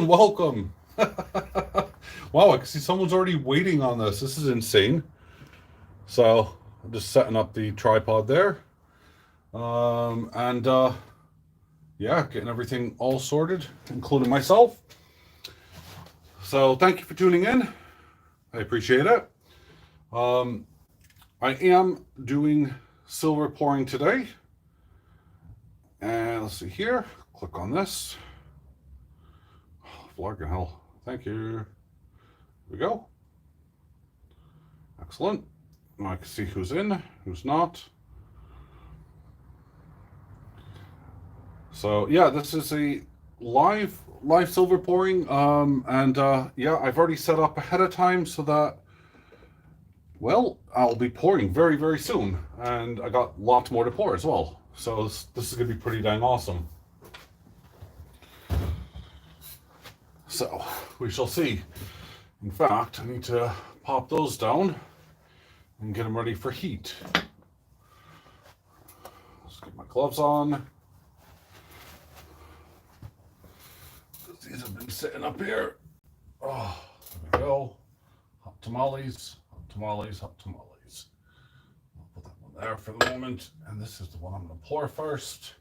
Welcome. Wow, I can see someone's already waiting on this. This is insane. So I'm just setting up the tripod there. And yeah, getting everything all sorted, including myself. So thank you for tuning in. I appreciate it. Um, I am doing silver pouring today. And let's see here. Click on this. Vlog hell. Thank you. Here we go. Excellent. Now I can see who's in, who's not. So yeah, this is a live silver pouring. Yeah, I've already set up ahead of time so that, well, I'll be pouring very, very soon. And I got lots more to pour as well. So this is gonna be pretty dang awesome. So we shall see. In fact, I need to pop those down and get them ready for heat. Let's get my gloves on. These have been sitting up here. Oh, there we go. Hot tamales, hot tamales, hot tamales. I'll put that one there for the moment. And this is the one I'm going to pour first.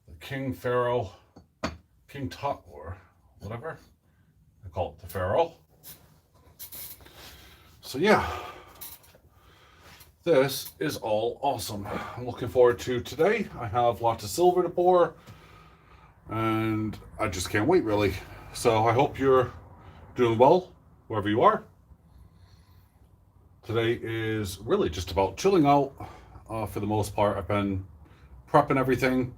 The King Pharaoh, King Tut, or whatever. I call it the Pharaoh. So yeah, this is all awesome. I'm looking forward to today. I have lots of silver to pour. And I just can't wait, really. So I hope you're doing well, wherever you are. Today is really just about chilling out for the most part. I've been prepping everything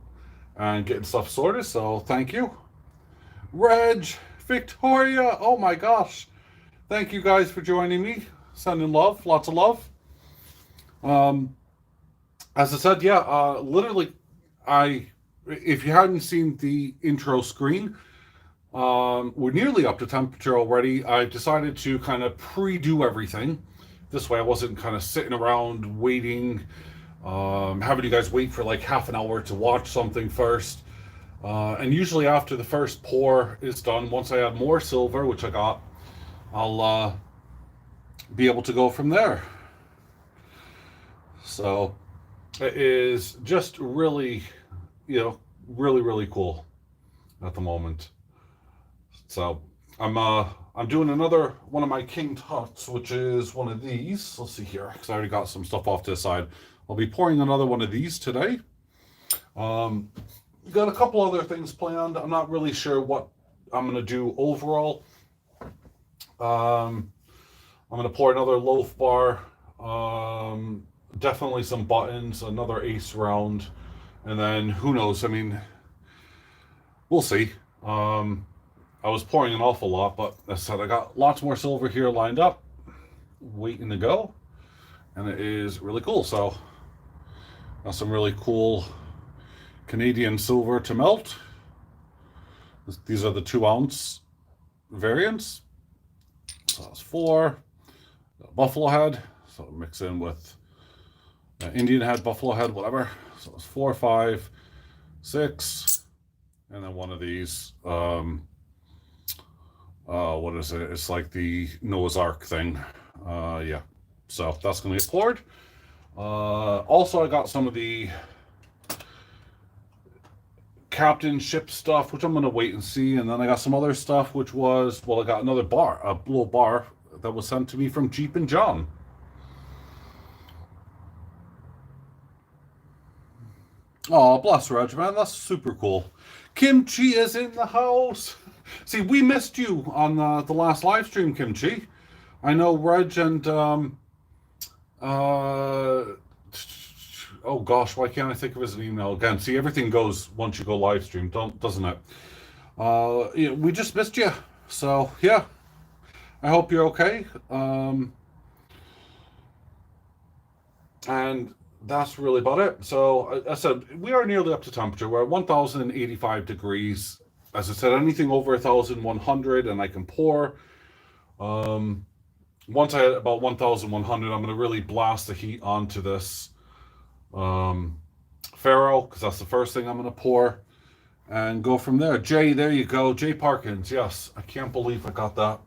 and getting stuff sorted, so thank you. Reg, Victoria, oh my gosh. Thank you guys for joining me. Sending love, lots of love. As I said, yeah, literally, if you hadn't seen the intro screen, we're nearly up to temperature already. I decided to kind of pre-do everything. This way I wasn't kind of sitting around waiting, having you guys wait for like half an hour to watch something first. And usually after the first pour is done, once I add more silver, which I got, I'll be able to go from there. So it is just really, really, really cool at the moment. So I'm doing another one of my King Tuts, which is one of these. Let's see here, because I already got some stuff off to the side. I'll be pouring another one of these today. Got a couple other things planned. I'm not really sure what I'm going to do overall. I'm going to pour another loaf bar. Definitely some buttons, another ace round, and then who knows? I mean, we'll see. I was pouring an awful lot, but as I said, I got lots more silver here lined up, waiting to go, and it is really cool. So, got some really cool Canadian silver to melt. These are the 2-ounce variants. So that's 4. Buffalo head, so mix in with Indian head, buffalo head, whatever. So it's 4, 5, 6, and then one of these. What is it? It's like the Noah's Ark thing. Yeah. So that's gonna get poured. Also, I got some of the captain ship stuff, which I'm gonna wait and see, and then I got some other stuff, which was, well, I got another bar, a little bar that was sent to me from Jeep and John. Oh, bless Reg, man. That's super cool. Kimchi is in the house. See, we missed you on the last live stream, Kimchi. I know Reg and oh gosh, why can't I think of his email again? See, everything goes once you go live stream, doesn't it? Yeah, we just missed you. So yeah, I hope you're okay. And that's really about it. So I said we are nearly up to temperature. We're at 1,085 degrees. As I said, anything over 1,100 and I can pour. Once I hit about 1,100, I'm going to really blast the heat onto this Pharaoh, because that's the first thing I'm going to pour. and go from there. Jay, there you go. Jay Parkins. Yes, I can't believe I got that.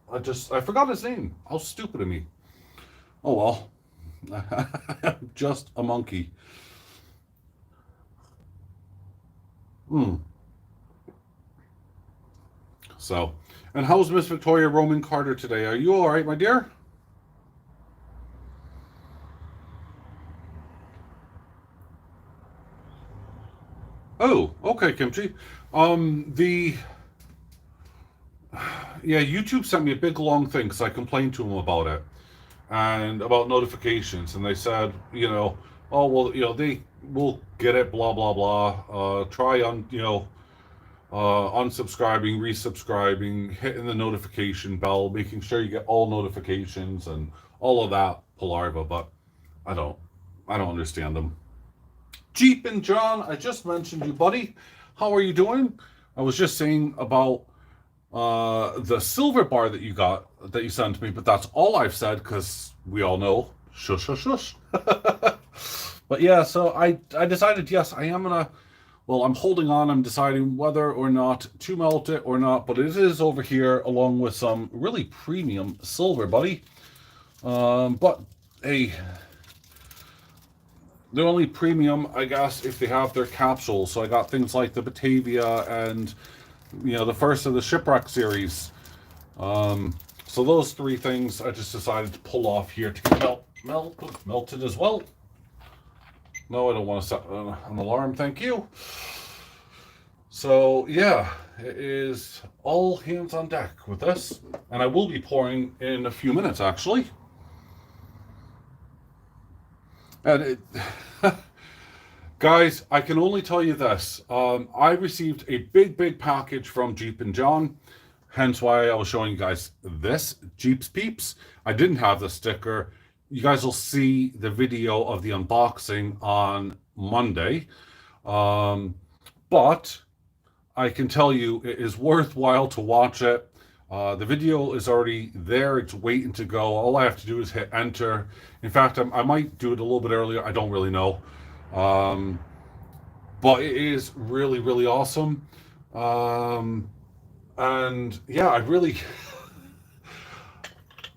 I forgot his name. How stupid of me. Oh well. I'm just a monkey. So, and how's Miss Victoria Roman Carter today? Are you all right, my dear? Oh, okay, Kimchi. The yeah, YouTube sent me a big long thing because I complained to them about it and about notifications, and they said, oh well, they will get it, blah blah blah. Try on, unsubscribing, resubscribing, hitting the notification bell, making sure you get all notifications and all of that palarva. But I don't, I don't understand them. Jeep and John, I just mentioned you, buddy. How are you doing? I was just saying about the silver bar that you got, that you sent me, but that's all I've said because we all know. Shush, shush, shush. But yeah, so I decided, yes, I am gonna, well, I'm holding on. I'm deciding whether or not to melt it or not, but it is over here along with some really premium silver, buddy. But hey, they're only premium, I guess, if they have their capsules. So I got things like the Batavia and, the first of the Shipwreck series. So those three things I just decided to pull off here to get melted as well. No, I don't want to set an alarm, thank you. So yeah, it is all hands on deck with this. And I will be pouring in a few minutes, actually. And guys, I can only tell you this. I received a big package from Jeep and John, hence why I was showing you guys this Jeep's Peeps. I didn't have the sticker. You guys will see the video of the unboxing on Monday. But I can tell you it is worthwhile to watch it. The video is already there. It's waiting to go. All I have to do is hit enter. In fact, I might do it a little bit earlier. I don't really know. But it is really awesome. And yeah, I really,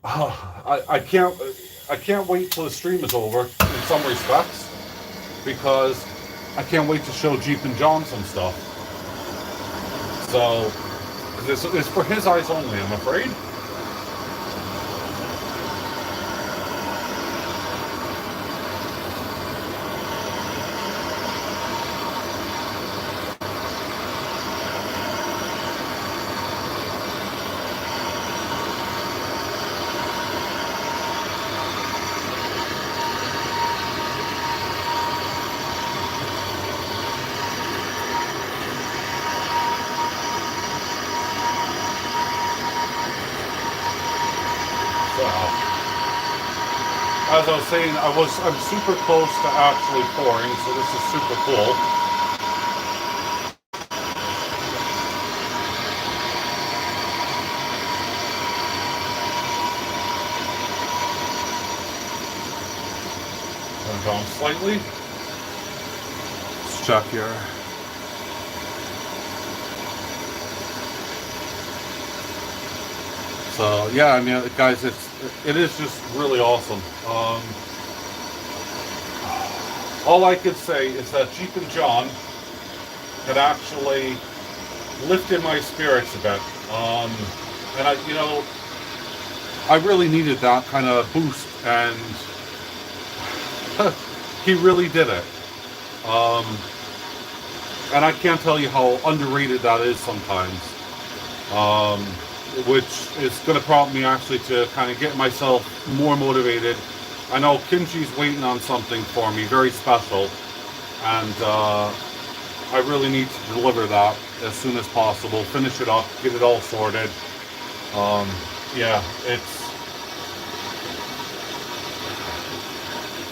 I can't wait till the stream is over in some respects, because I can't wait to show Jeep and John some stuff. So this is for his eyes only, I'm afraid. As I was saying, I'm super close to actually pouring, so this is super cool. Turn it down slightly. Let's check here. So yeah, I mean, guys, it is just really awesome. All I could say is that Jeep and John had actually lifted my spirits a bit, and I really needed that kind of boost, and he really did it. And I can't tell you how underrated that is sometimes. Which is going to prompt me actually to kind of get myself more motivated. I know Kimchi's waiting on something for me, very special, and I really need to deliver that as soon as possible, finish it up, get it all sorted. Yeah,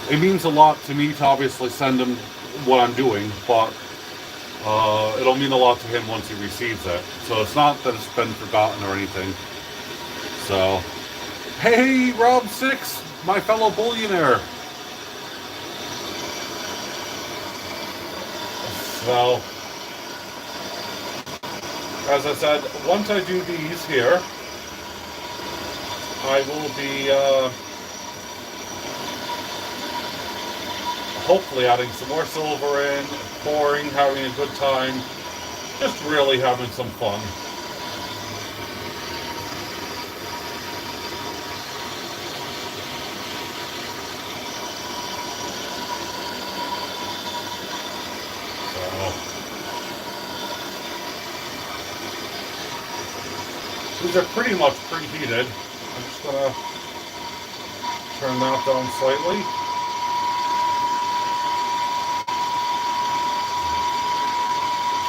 it means a lot to me to obviously send him what I'm doing, but it'll mean a lot to him once he receives it. So it's not that it's been forgotten or anything. So, hey, Rob 6, my fellow bullionaire. So, as I said, once I do these here, I will be hopefully adding some more silver in, pouring, having a good time, just really having some fun. These are pretty much preheated. I'm just gonna turn that down slightly.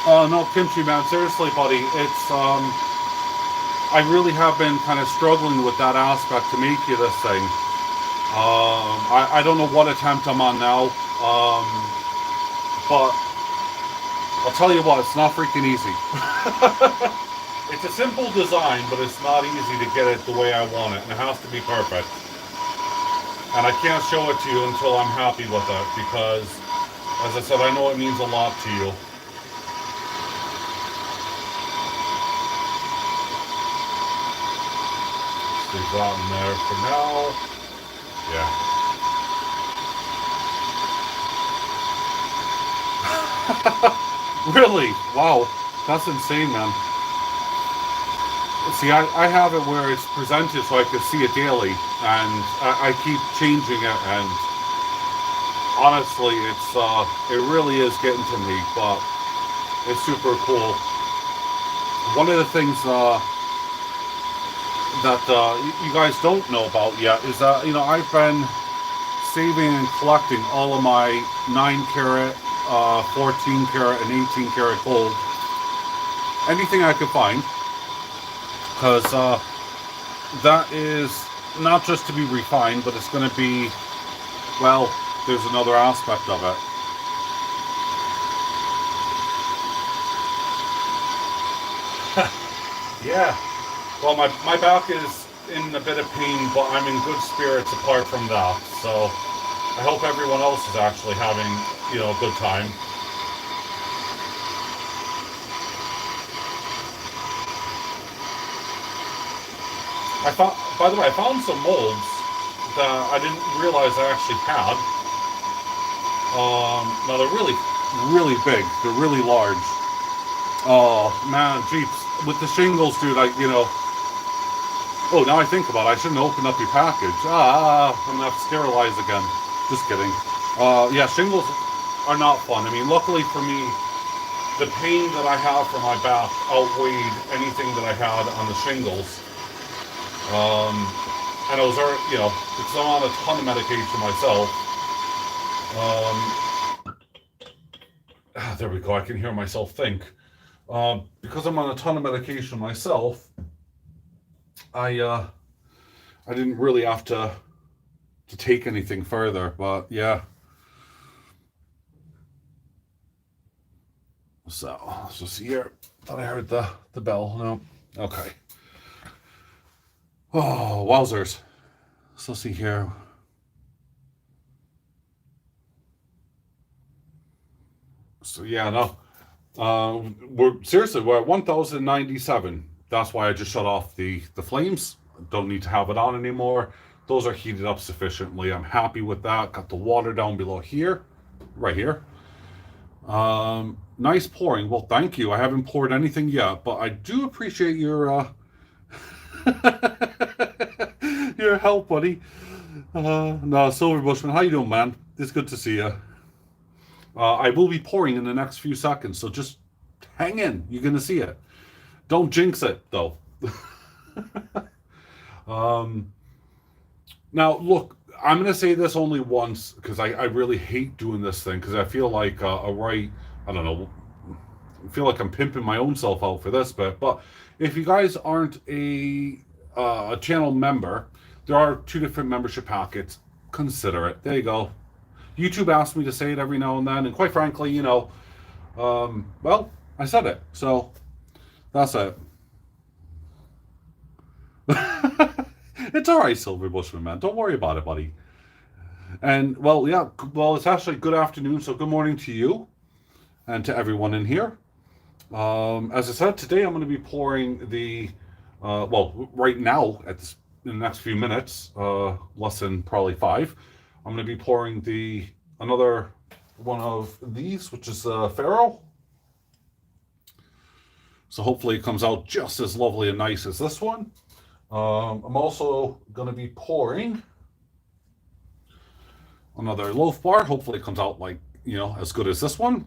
Oh no, kimchi man, seriously buddy, it's I really have been kind of struggling with that aspect to make you this thing. I don't know what attempt I'm on now, but I'll tell you what, it's not freaking easy. It's a simple design, but it's not easy to get it the way I want it, and it has to be perfect. And I can't show it to you until I'm happy with it, because, as I said, I know it means a lot to you. Leave that in there for now. Yeah. Really? Wow. That's insane, man. See, I have it where it's presented so I can see it daily, and I keep changing it, and honestly, it really is getting to me, but it's super cool. One of the things that you guys don't know about yet is that, you know, I've been saving and collecting all of my 9 karat, 14 karat, and 18 karat gold. Anything I could find. Because that is not just to be refined, but it's going to be, well, there's another aspect of it. Yeah. Well, my back is in a bit of pain, but I'm in good spirits apart from that. So I hope everyone else is actually having, you know, a good time. By the way, I found some molds that I didn't realize I actually had. Now they're really, really big. They're really large. Oh man, jeeps. With the shingles, dude, you know. Oh, now I think about it, I shouldn't open up your package. I'm gonna have to sterilize again. Just kidding. Yeah, shingles are not fun. I mean, luckily for me, the pain that I have from my back outweighed anything that I had on the shingles. And I was already, you know, because I'm on a ton of medication myself. There we go. I can hear myself think. Because I'm on a ton of medication myself, I didn't really have to take anything further. But yeah. So let's just see here. Thought I heard the bell. No. Okay. Oh, wowzers. So let's see here. So yeah, no. We're at 1097. That's why I just shut off the flames. Don't need to have it on anymore. Those are heated up sufficiently. I'm happy with that. Got the water down below here, right here. Nice pouring. Well, thank you. I haven't poured anything yet, but I do appreciate your your help, buddy. No, Silver Bushman, how you doing, man? It's good to see you. I will be pouring in the next few seconds, so just hang in. You're gonna see it. Don't jinx it, though. Now, look, I'm gonna say this only once because I really hate doing this thing because I feel like I don't know. I feel like I'm pimping my own self out for this bit, but if you guys aren't a channel member, there are 2 different membership packets. Consider it. There you go. YouTube asks me to say it every now and then, and quite frankly, you know, well, I said it, so that's it. It's all right, Silver Bushman, man. Don't worry about it, buddy. And, well, yeah, well, it's actually good afternoon, so good morning to you and to everyone in here. As I said, today I'm going to be pouring the, well, right now, in the next few minutes, less than probably 5, I'm going to be pouring another one of these, which is Faro. So hopefully it comes out just as lovely and nice as this one. I'm also going to be pouring another loaf bar. Hopefully it comes out like, as good as this one.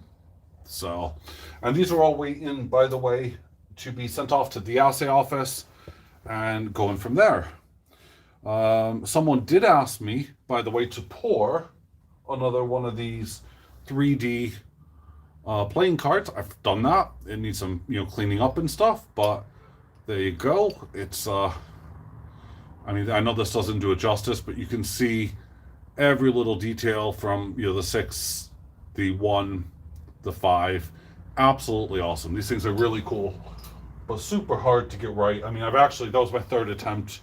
So, and these are all waiting, by the way, to be sent off to the assay office and going from there. Someone did ask me, by the way, to pour another one of these 3D playing cards. I've done that. It needs some, cleaning up and stuff, but there you go. It's, I mean, I know this doesn't do it justice, but you can see every little detail from, the 6, the 1, the 5. Absolutely awesome. These things are really cool, but super hard to get right. I mean, that was my 3rd attempt.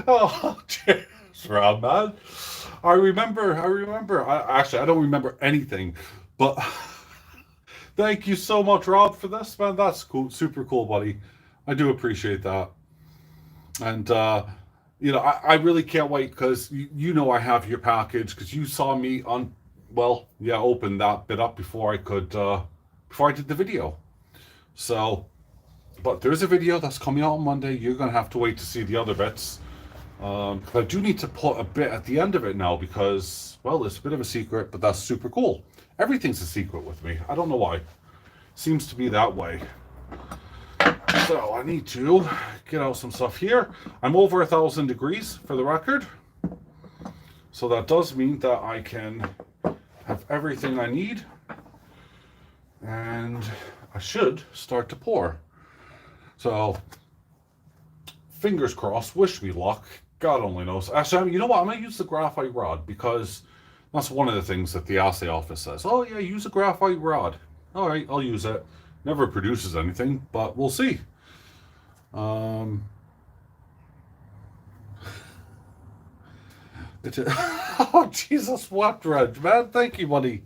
Oh, cheers, Rob, man. I remember. I don't remember anything, but thank you so much, Rob, for this, man. That's cool, super cool, buddy. I do appreciate that. And, I really can't wait because I have your package because you saw me open that bit up before I did the video. So, but there's a video that's coming out on Monday. You're going to have to wait to see the other bits. I do need to put a bit at the end of it now because, well, it's a bit of a secret, but that's super cool. Everything's a secret with me. I don't know why. Seems to be that way. So I need to get out some stuff here. I'm over 1,000 degrees for the record. So that does mean that I can have everything I need. And I should start to pour. So fingers crossed, wish me luck. God only knows. Actually, you know what? I'm going to use the graphite rod because that's one of the things that the assay office says. Oh, yeah, use a graphite rod. All right, I'll use it. Never produces anything, but we'll see. Oh, Jesus, what dredge, man. Thank you, buddy.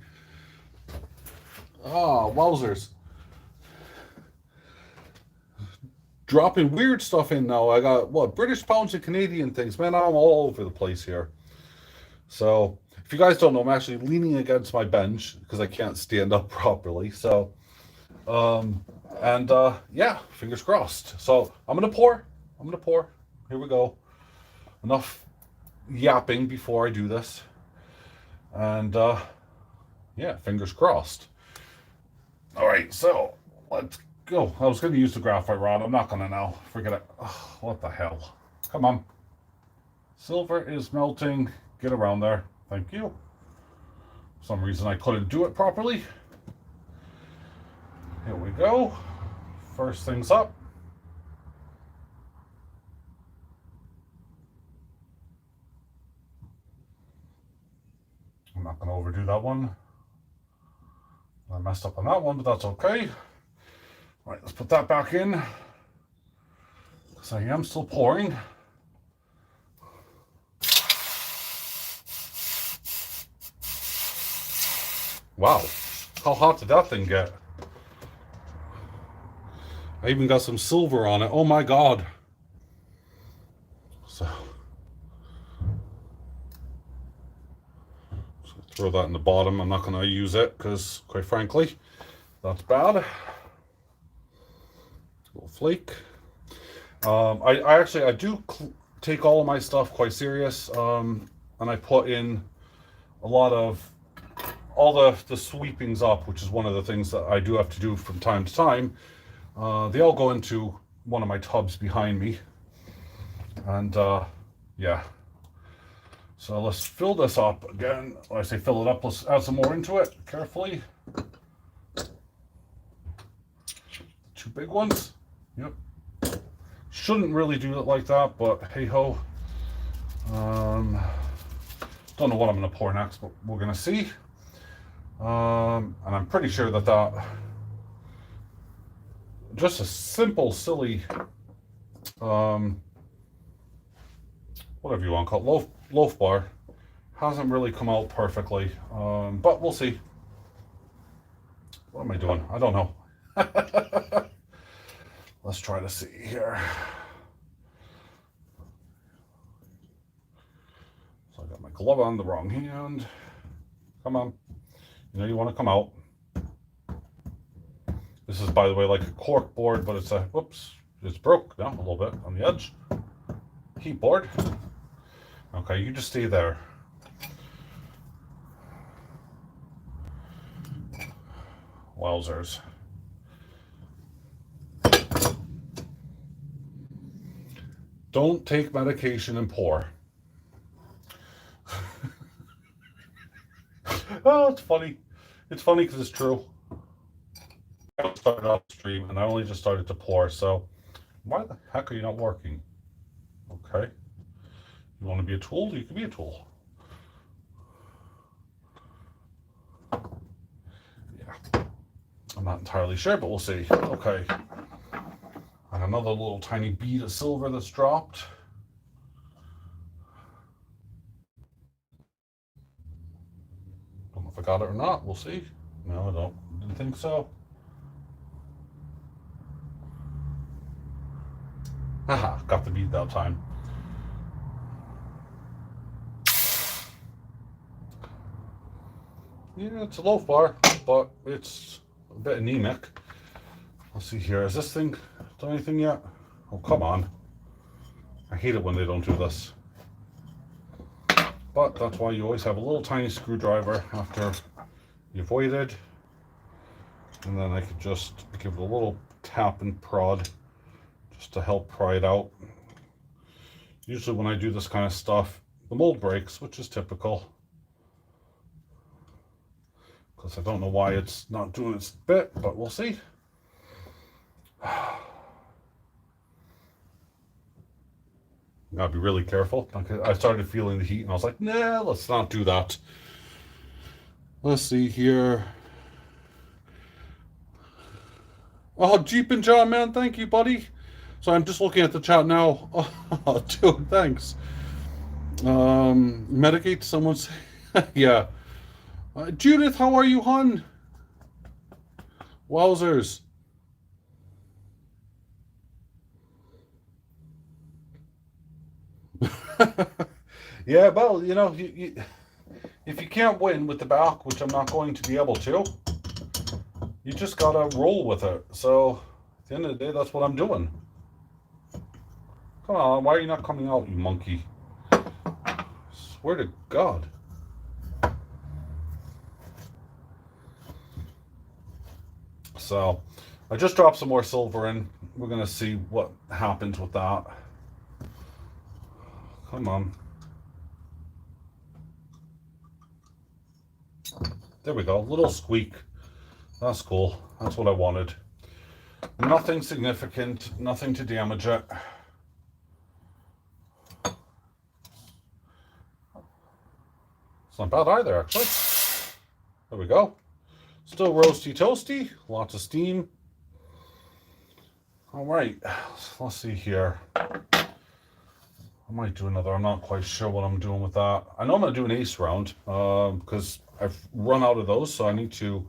Oh, wowzers. Dropping weird stuff in now. I got, British pounds and Canadian things. Man, I'm all over the place here. So, if you guys don't know, I'm actually leaning against my bench because I can't stand up properly. So, yeah, fingers crossed. So, I'm going to pour. Here we go. Enough yapping before I do this. And, yeah, fingers crossed. All right, so let's go. I was going to use the graphite rod. I'm not going to now. Forget it. Oh, what the hell? Come on. Silver is melting. Get around there. Thank you. For some reason I couldn't do it properly. Here we go. First things up. I'm not going to overdo that one. I messed up on that one, but that's okay. Right, let's put that back in. Because I am still pouring. Wow, how hot did that thing get? I even got some silver on it. Oh my God. So throw that in the bottom. I'm not going to use it because, quite frankly, that's bad. Little flake. I do take all of my stuff quite serious, and I put in a lot of all the sweepings up, which is one of the things that I do have to do from time to time. They all go into one of my tubs behind me, and yeah. So let's fill this up again. When I say fill it up, let's add some more into it carefully. 2 big ones. Yep. Shouldn't really do it like that, but hey ho. Don't know what I'm going to pour next, but we're going to see. And I'm pretty sure that just a simple, silly whatever you want to call it, loaf bar. Hasn't really come out perfectly, but we'll see. What am I doing? I don't know. Let's try to see here. So I got my glove on the wrong hand. Come on. You know you want to come out. This is, by the way, like a cork board, but it's a, whoops, it's broke now a little bit on the edge. Heat board. Okay, you just stay there. Wowzers. Don't take medication and pour. Oh, it's funny. It's funny because it's true. I started off the stream and I only just started to pour, so why the heck are you not working? Okay. You want to be a tool? You can be a tool. Yeah. I'm not entirely sure, but we'll see. Okay. And another little tiny bead of silver that's dropped. Don't know if I got it or not. We'll see. No, I didn't think so. Haha, got the bead that time. Yeah, it's a loaf bar, but it's a bit anemic. Let's see here. Has this thing done anything yet? Oh, come on. I hate it when they don't do this. But that's why you always have a little tiny screwdriver after you've waited. And then I could just give it a little tap and prod just to help pry it out. Usually when I do this kind of stuff, the mold breaks, which is typical. Because I don't know why it's not doing its bit, but we'll see. Gotta be really careful. I started feeling the heat and I was like, nah, let's not do that. Let's see here. Oh, Jeep and John, man, thank you, buddy. So I'm just looking at the chat now. Oh, dude, thanks. Medicate someone's. Yeah. Judith, how are you, hon? Wowzers. Yeah, well, you know, if you can't win with the back, which I'm not going to be able to, you just gotta roll with it. So at the end of the day, that's what I'm doing. Come on, why are you not coming out, you monkey? Swear to God. So I just dropped some more silver in. We're gonna see what happens with that. Come on. There we go, little squeak. That's cool, that's what I wanted. Nothing significant, nothing to damage it. It's not bad either, actually. There we go. Still roasty toasty, lots of steam. All right, let's see here. I might do another, I'm not quite sure what I'm doing with that. I know I'm gonna do an ace round because I've run out of those, so I need to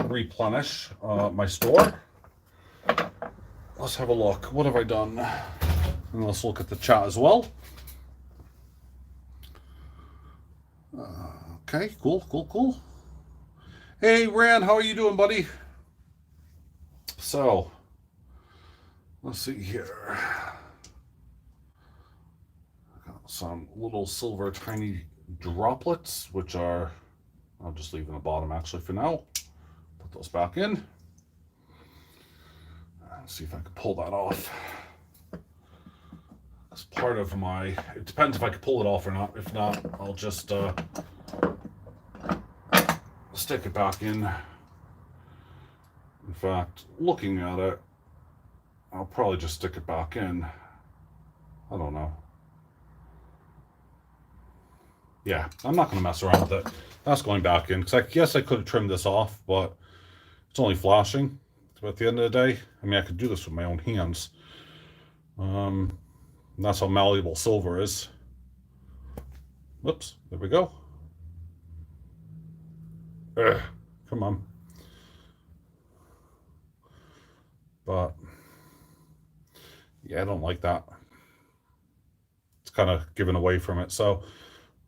replenish my store. Let's have a look. What have I done? And let's look at the chat as well. Okay, cool. Hey, Rand, how are you doing, buddy? So, let's see here. I got some little silver tiny droplets, which are, I'll just leave in the bottom actually for now. Put those back in. Let's see if I can pull that off. That's part of my, it depends if I can pull it off or not. If not, I'll just stick it back in. In fact, looking at it, I'll probably just stick it back in. I don't know. Yeah, I'm not going to mess around with it. That's going back in, because I guess I could have trimmed this off, but it's only flashing. So at the end of the day, I mean, I could do this with my own hands. That's how malleable silver is. Whoops, there we go. Ugh, come on. But yeah, I don't like that. It's kind of given away from it. So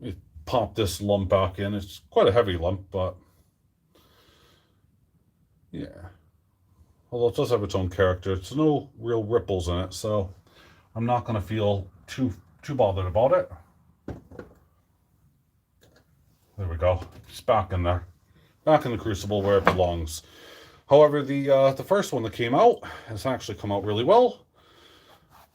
we pop this lump back in. It's quite a heavy lump, but yeah. Although it does have its own character, there's no real ripples in it, so I'm not going to feel too bothered about it. There we go. It's back in there. Back in the crucible where it belongs. However, the first one that came out has actually come out really well.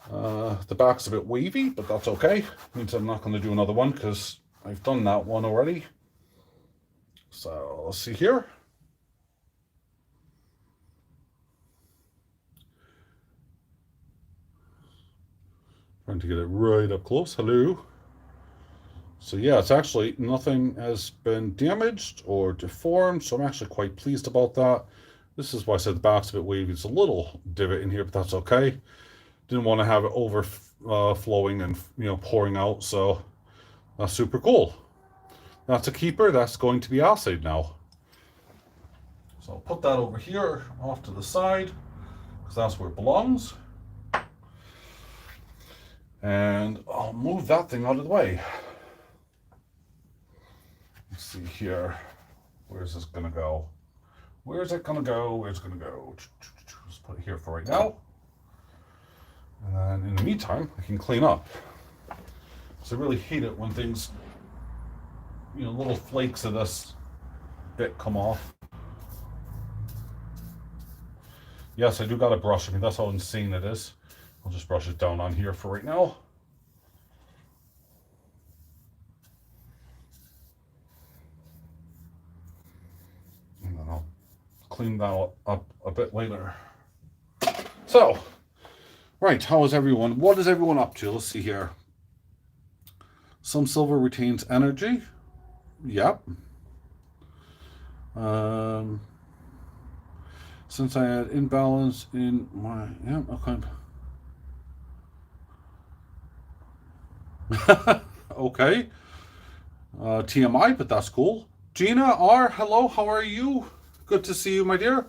The back's a bit wavy, but that's okay. It means I'm not going to do another one because I've done that one already. So let's see here. Trying to get it right up close. Hello. So yeah, it's actually nothing has been damaged or deformed, so I'm actually quite pleased about that. This is why I said the back's a bit wavy. It's a little divot in here, but that's okay. Didn't want to have it overflowing and pouring out, so that's super cool. That's a keeper. That's going to be assayed now. So I'll put that over here off to the side because that's where it belongs. And I'll move that thing out of the way. Let's see here. Where's this gonna go? Where's it gonna go? Where's it gonna go? Let's put it here for right now. And then in the meantime, I can clean up. So I really hate it when things, little flakes of this bit come off. Yes, I do got a brush. I mean, that's how insane it is. I'll just brush it down on here for right now. And then I'll clean that up a bit later. So, right, how is everyone? What is everyone up to? Let's see here. Some silver retains energy. Yep. Since I had imbalance in my... Yeah, okay. Okay. TMI, but that's cool. Gina R, hello, how are you? Good to see you, my dear.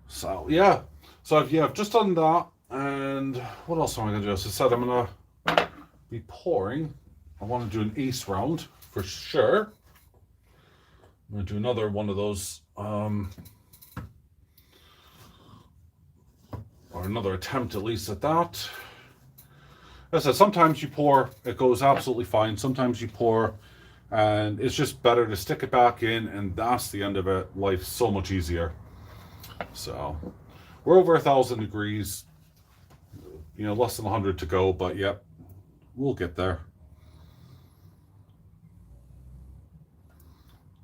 So, yeah. So, I've just done that. And what else am I going to do? As I said, I'm going to be pouring. I want to do an ace round for sure. I'm going to do another one of those... or another attempt at least at that. As I said, sometimes you pour, it goes absolutely fine. Sometimes you pour, and it's just better to stick it back in, and that's the end of it. Life's so much easier. So, we're over 1,000 degrees. Less than 100 to go, but yep, we'll get there.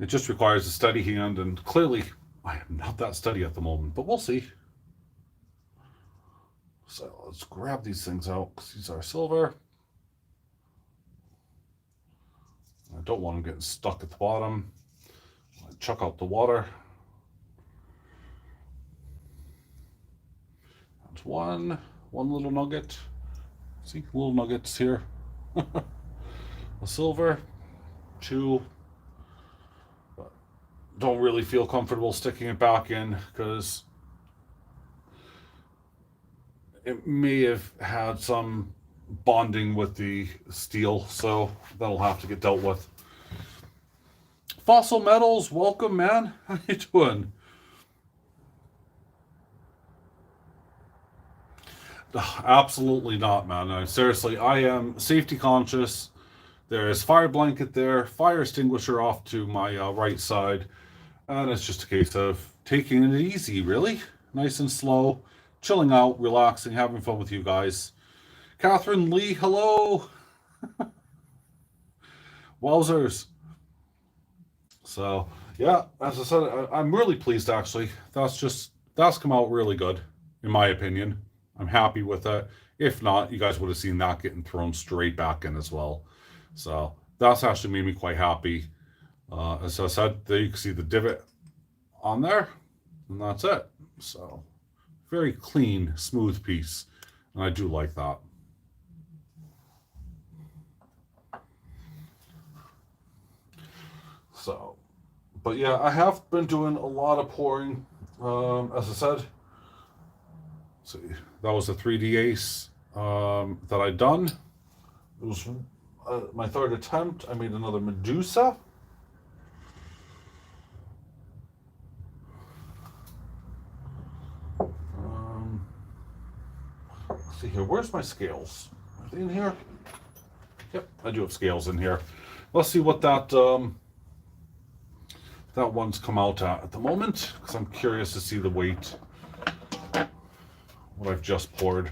It just requires a steady hand, and clearly, I am not that steady at the moment, but we'll see. So let's grab these things out because these are silver. I don't want them getting stuck at the bottom. I'll chuck out the water. That's one little nugget. See, little nuggets here. A silver, two. But don't really feel comfortable sticking it back in because it may have had some bonding with the steel, so that'll have to get dealt with. Fossil Metals, welcome, man. How you doing? Absolutely not, man. Seriously, I am safety conscious. There is fire blanket there, fire extinguisher off to my right side, and it's just a case of taking it easy, really. Nice and slow. Chilling out, relaxing, having fun with you guys. Catherine Lee, hello. Wowzers. So, yeah, as I said, I'm really pleased, actually. That's come out really good, in my opinion. I'm happy with it. If not, you guys would have seen that getting thrown straight back in as well. So, that's actually made me quite happy. As I said, there you can see the divot on there, and that's it. So... very clean, smooth piece. And I do like that. So, but yeah, I have been doing a lot of pouring. As I said, see, that was a 3D ace that I'd done. It was my third attempt. I made another Medusa. Let's see here. Where's my scales? Are they in here? Yep, I do have scales in here. Let's see what that that one's come out at the moment, because I'm curious to see the weight. What I've just poured.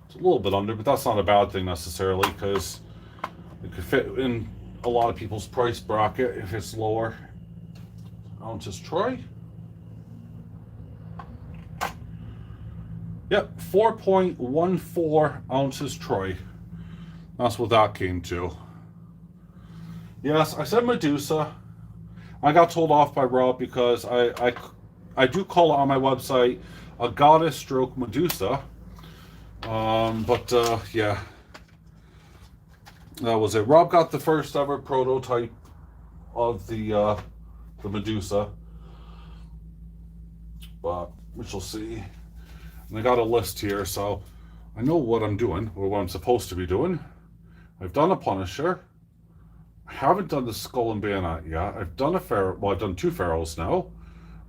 It's a little bit under, but that's not a bad thing necessarily, because it could fit in a lot of people's price bracket if it's lower. Ounces troy. Yep, 4.14 ounces troy. That's what that came to. Yes, I said Medusa. I got told off by Rob because I do call it on my website a goddess stroke Medusa. Yeah, that was it. Rob got the first ever prototype of the Medusa, but we shall see. And I got a list here, so I know what I'm doing, or what I'm supposed to be doing. I've done a Punisher. I haven't done the Skull and Bayonet yet. I've done a Pharaoh. Well, I've done 2 Pharaohs now.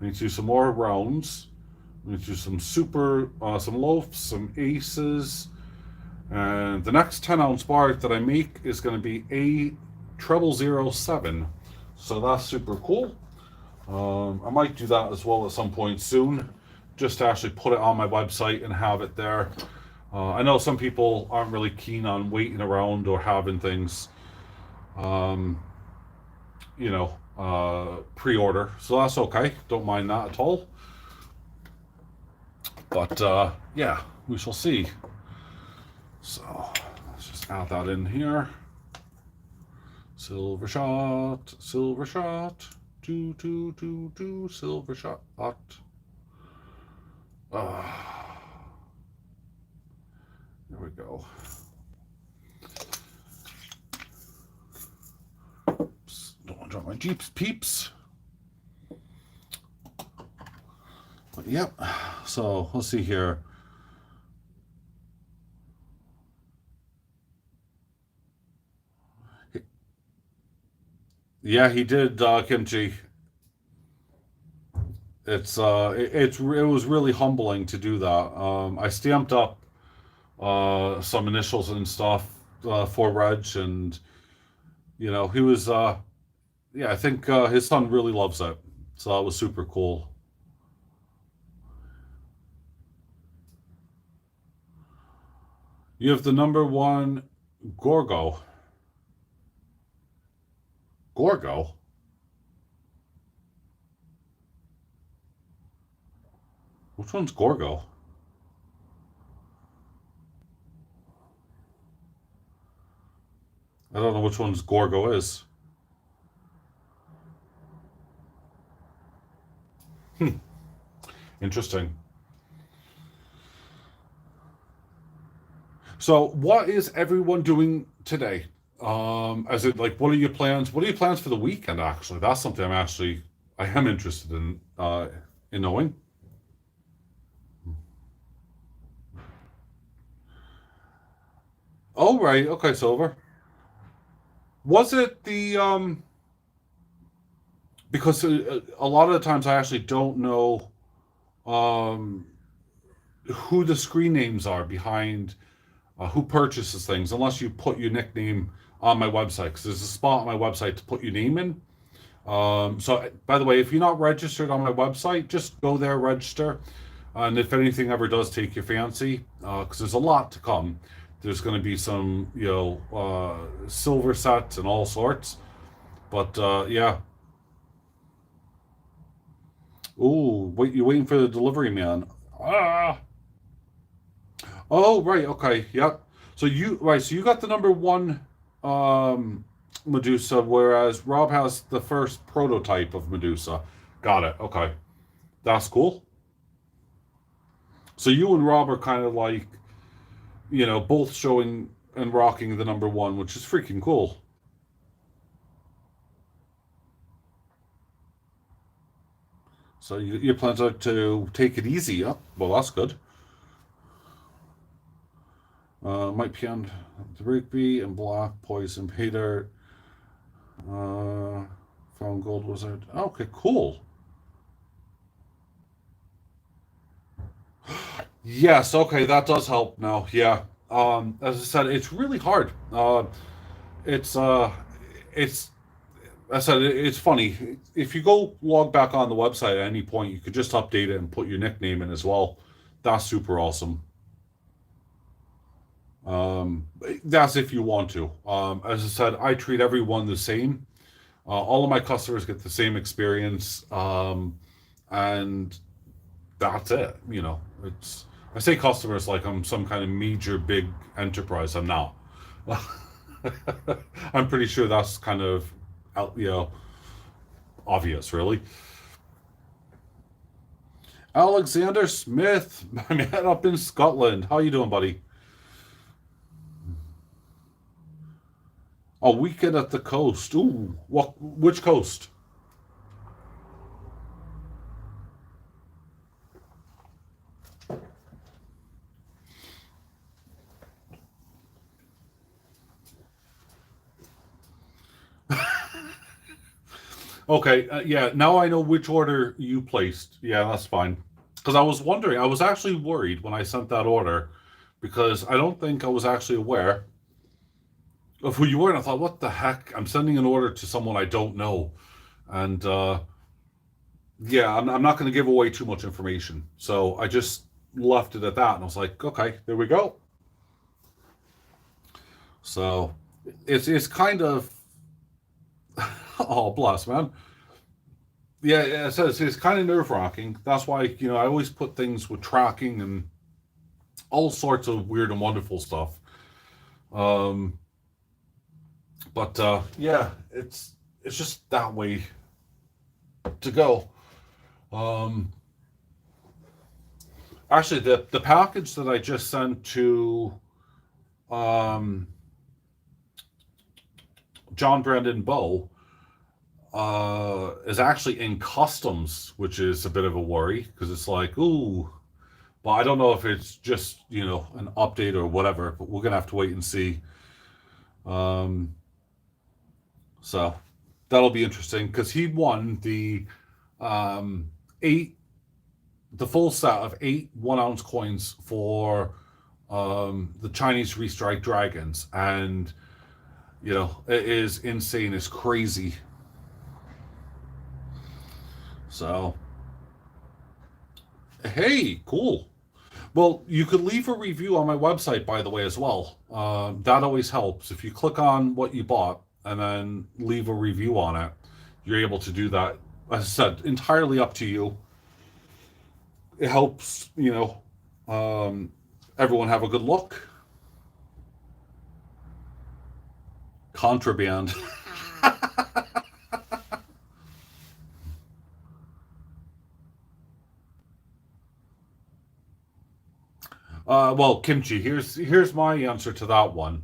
I need to do some more rounds. I need to do some some loafs, some aces. And the next 10-ounce bar that I make is going to be A0007. So that's super cool. I might do that as well at some point soon, just to actually put it on my website and have it there. I know some people aren't really keen on waiting around or having things, pre-order. So that's okay. Don't mind that at all. But yeah, we shall see. So let's just add that in here. Silver shot, silver shot, two, silver shot. There we go. Oops, don't want to drop my Jeeps peeps. But yep, so let's see here. Yeah, he did, Kimchi. It was really humbling to do that. I stamped up some initials and stuff for Reg, and he was yeah, I think his son really loves it, so that was super cool. You have the number 1 Gorgo. Gorgo? Which one's Gorgo? I don't know which one's Gorgo is. Interesting. So, what is everyone doing today? As it like, what are your plans? What are your plans for the weekend? Actually, that's something I am interested in knowing. Oh right, okay, Silver. Was it the because a lot of the times I actually don't know um who the screen names are behind who purchases things unless you put your nickname on my website, because there's a spot on my website to put your name in. So, by the way, if you're not registered on my website, just go there, register. And if anything ever does take your fancy, because there's a lot to come, there's going to be some, silver sets and all sorts. But yeah. Ooh, wait, you're waiting for the delivery man. Ah. Oh, right. Okay. Yep. So you got the number 1 Medusa, whereas Rob has the first prototype of Medusa. Got it. Okay. That's cool. So you and Rob are kind of like, both showing and rocking the number one, which is freaking cool. So you plan to take it easy, yeah? Well, that's good. Mike Pian, the Rigby and Black, Poison, Peter, Found Gold Wizard. Okay, cool. Yes, okay, that does help now. Yeah. As I said, it's really hard. It's it's I said it's funny. If you go log back on the website at any point, you could just update it and put your nickname in as well. That's super awesome. That's if you want to. As I said, I treat everyone the same. All of my customers get the same experience, and that's it. It's I say customers like I'm some kind of major big enterprise. I'm not. I'm pretty sure that's kind of obvious, really. Alexander Smith, my man up in Scotland. How you doing, buddy? A weekend at the coast. Ooh, what? Which coast? Okay, yeah. Now I know which order you placed. Yeah, that's fine. Because I was wondering, I was actually worried when I sent that order because I don't think I was actually aware of who you were, and I thought, what the heck? I'm sending an order to someone I don't know, and yeah, I'm not going to give away too much information, so I just left it at that, and I was like, okay, there we go. So it's kind of oh bless man. Yeah, yeah, so it's kind of nerve wracking. That's why I always put things with tracking and all sorts of weird and wonderful stuff. Um, but yeah, it's just that way to go. Um, Actually, the package that I just sent to um, John Brandon Bow is actually in customs, which is a bit of a worry because it's like, ooh, but I don't know if it's just an update or whatever. But we're gonna have to wait and see. Um, so that'll be interesting because he won um, eight the full set of 8 1 ounce coins for the Chinese Restrike Dragons, and it is insane. It's crazy. So hey, cool. Well, you could leave a review on my website, by the way, as well. That always helps. If you click on what you bought and then leave a review on it, you're able to do that. As I said, entirely up to you. It helps, everyone have a good look. Contraband. Well, Kimchi, here's my answer to that one.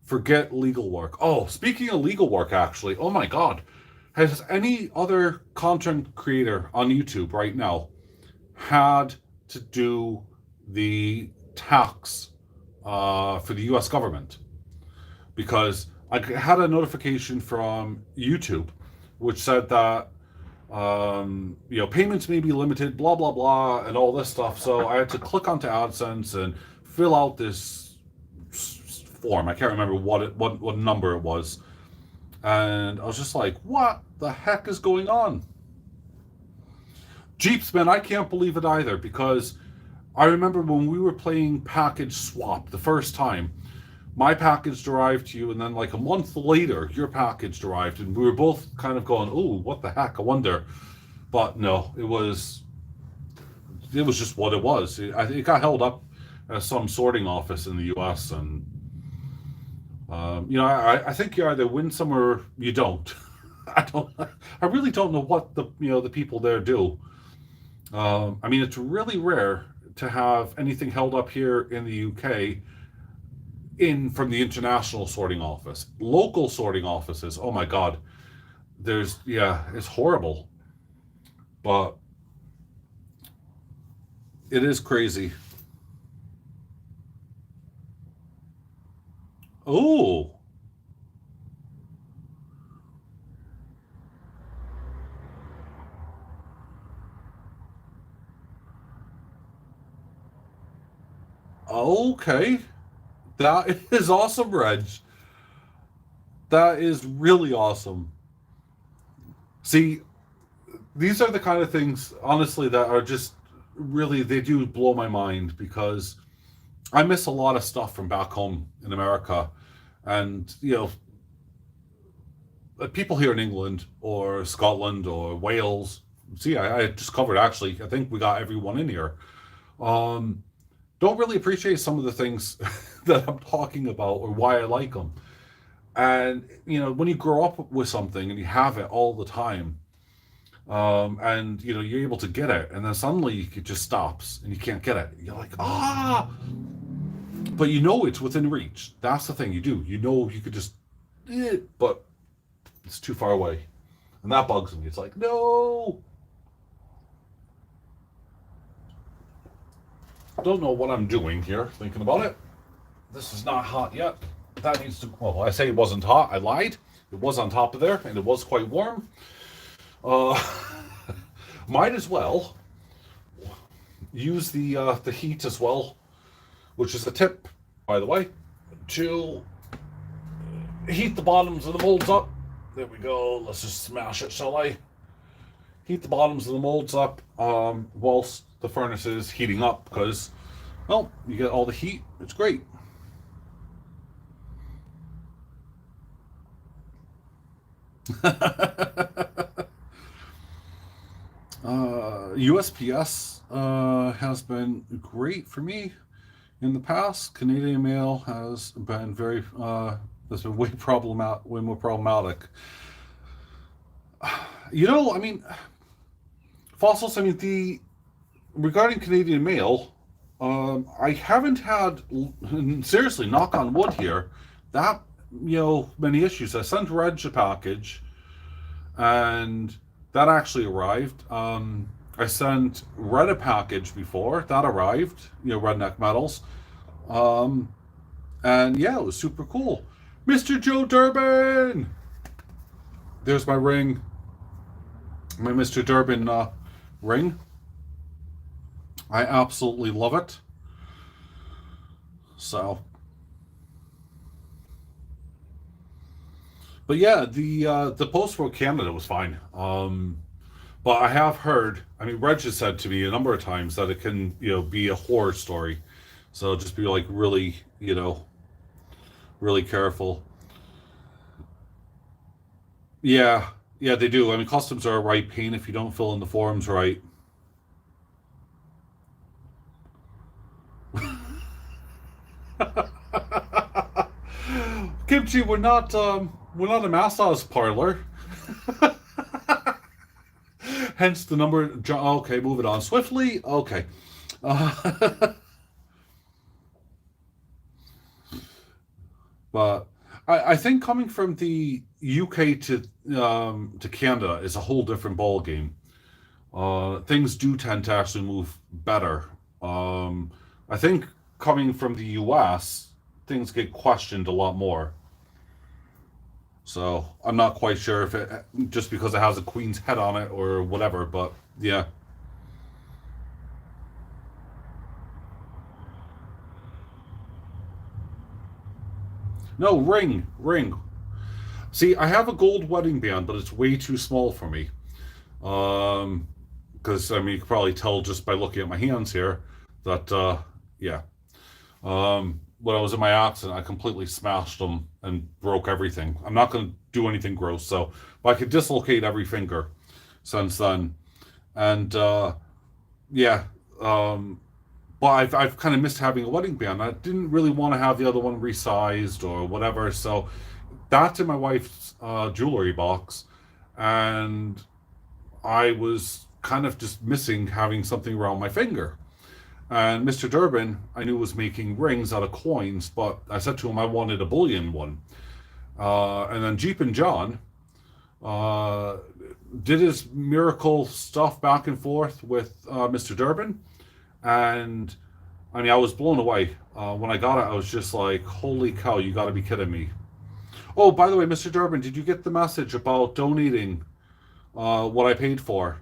Forget legal work. Oh, speaking of legal work, actually, oh my God, has any other content creator on YouTube right now had to do the tax for the U.S. government? Because I had a notification from YouTube which said that payments may be limited, blah blah blah, and all this stuff. So I had to click onto AdSense and fill out this form. I can't remember what number it was, and I was just like, "What the heck is going on?" Jeeps, man, I can't believe it either because I remember when we were playing package swap the first time. My package arrived to you, and then like a month later, your package arrived, and we were both kind of going, "Oh, what the heck? I wonder." But no, it was just what it was. It got held up at some sorting office in the U.S. and I think you either win some or you don't. I don't. I really don't know what the people there do. I mean, it's really rare to have anything held up here in the UK from the international sorting office. Local sorting offices, oh my God, it's horrible. But it is crazy. Oh, okay. That is awesome, Reg. That is really awesome. See, these are the kind of things, honestly, that are just really, they do blow my mind because I miss a lot of stuff from back home in America. And, people here in England or Scotland or Wales, see, I just covered actually, I think we got everyone in here. Um, don't really appreciate some of the things that I'm talking about or why I like them. And, when you grow up with something and you have it all the time, and you're able to get it, and then suddenly it just stops and you can't get it. You're like, but it's within reach. That's the thing. You could just, but it's too far away, and that bugs me. It's like, no, don't know what I'm doing here. Thinking about it, this is not hot yet. That needs to. Well, I say it wasn't hot. I lied. It was on top of there, and it was quite warm. Uh, might as well use the heat as well, which is a tip, by the way, to heat the bottoms of the molds up. There we go. Let's just smash it, shall I? Heat the bottoms of the molds up whilst the furnace is heating up, because, well, you get all the heat. It's great. USPS has been great for me in the past. Canadian Mail has been way more problematic. I mean, fossils. I mean, regarding Canadian Mail, I haven't had, seriously, knock on wood here, that many issues. I sent Reg a package, and that actually arrived. I sent Red a package before. That arrived, Redneck Metals. And yeah, it was super cool. Mr. Joe Durbin! There's my ring. My Mr. Durbin ring. I absolutely love it. So. But yeah, the post for Canada was fine. But I have heard, I mean, Reg has said to me a number of times that it can, be a horror story. So just be like really, really careful. Yeah, yeah, they do. I mean, customs are a right pain if you don't fill in the forms right. Kimchi, we're not a massage parlor. Hence the number. Okay, move it on swiftly. Okay. But I think coming from the UK to Canada is a whole different ball game. Things do tend to actually move better. I think coming from the US, things get questioned a lot more. So I'm not quite sure if it just because it has a queen's head on it or whatever, but yeah. No, ring. See, I have a gold wedding band, but it's way too small for me. Because I mean, you can probably tell just by looking at my hands here that yeah. When I was in my accident, I completely smashed them and broke everything. I'm not going to do anything gross, so but I could dislocate every finger since then, and yeah. But I've kind of missed having a wedding band. I didn't really want to have the other one resized or whatever, so that's in my wife's jewelry box, and I was kind of just missing having something around my finger. And Mr. Durbin, I knew was making rings out of coins, but I said to him I wanted a bullion one. And then Jeep and John uh, did his miracle stuff back and forth with Mr. Durbin. And I mean, I was blown away. When I got it, I was just like, holy cow, you got to be kidding me. Oh, by the way, Mr. Durbin, did you get the message about donating what I paid for?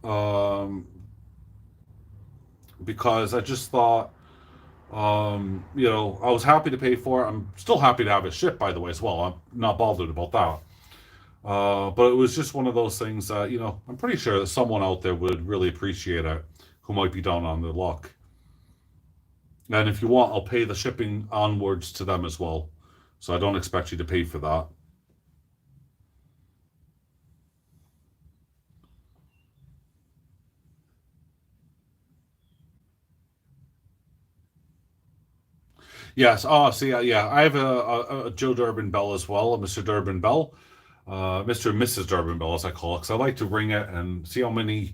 Um, because I just thought, I was happy to pay for it. I'm still happy to have it shipped, by the way, as well. I'm not bothered about that. But it was just one of those things that, I'm pretty sure that someone out there would really appreciate it who might be down on their luck. And if you want, I'll pay the shipping onwards to them as well. So I don't expect you to pay for that. Yes. Oh, see, yeah, I have a Joe Durbin bell as well, a Mr. Durbin bell, Mr. and Mrs. Durbin bell, as I call it, because I like to ring it and see how many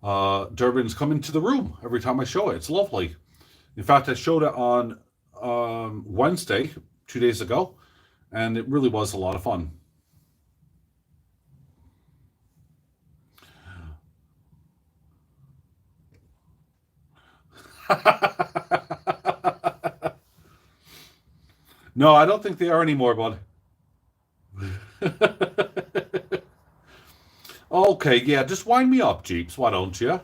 Durbins come into the room every time I show it. It's lovely. In fact, I showed it on Wednesday, 2 days ago, and it really was a lot of fun. No, I don't think they are anymore, bud. Okay, yeah, just wind me up, Jeeps. Why don't you?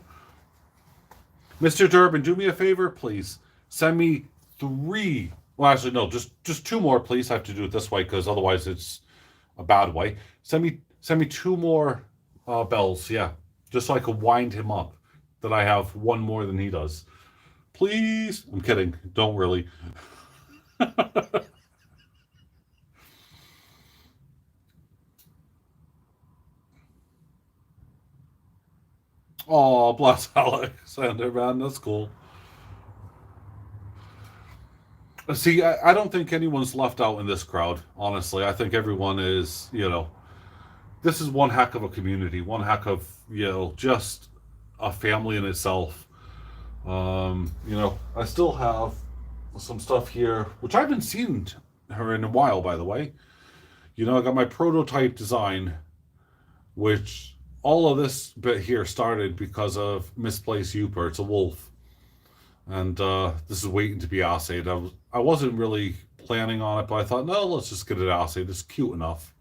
Mr. Durbin, do me a favor, please. Send me three. Well, actually, no, just two more, please. I have to do it this way because otherwise it's a bad way. Send me two more bells, yeah, just so I could wind him up. That I have one more than he does. Please. I'm kidding. Don't really. Oh, bless Alexander, man. That's cool. See, I don't think anyone's left out in this crowd, honestly. I think everyone is, this is one heck of a community, one heck of, just a family in itself. I still have some stuff here, which I haven't seen her in a while, by the way. I got my prototype design, which all of this bit here started because of Misplaced Youper. It's a wolf. And this is waiting to be assayed. I wasn't really planning on it, but I thought, no, let's just get it assayed. It's cute enough.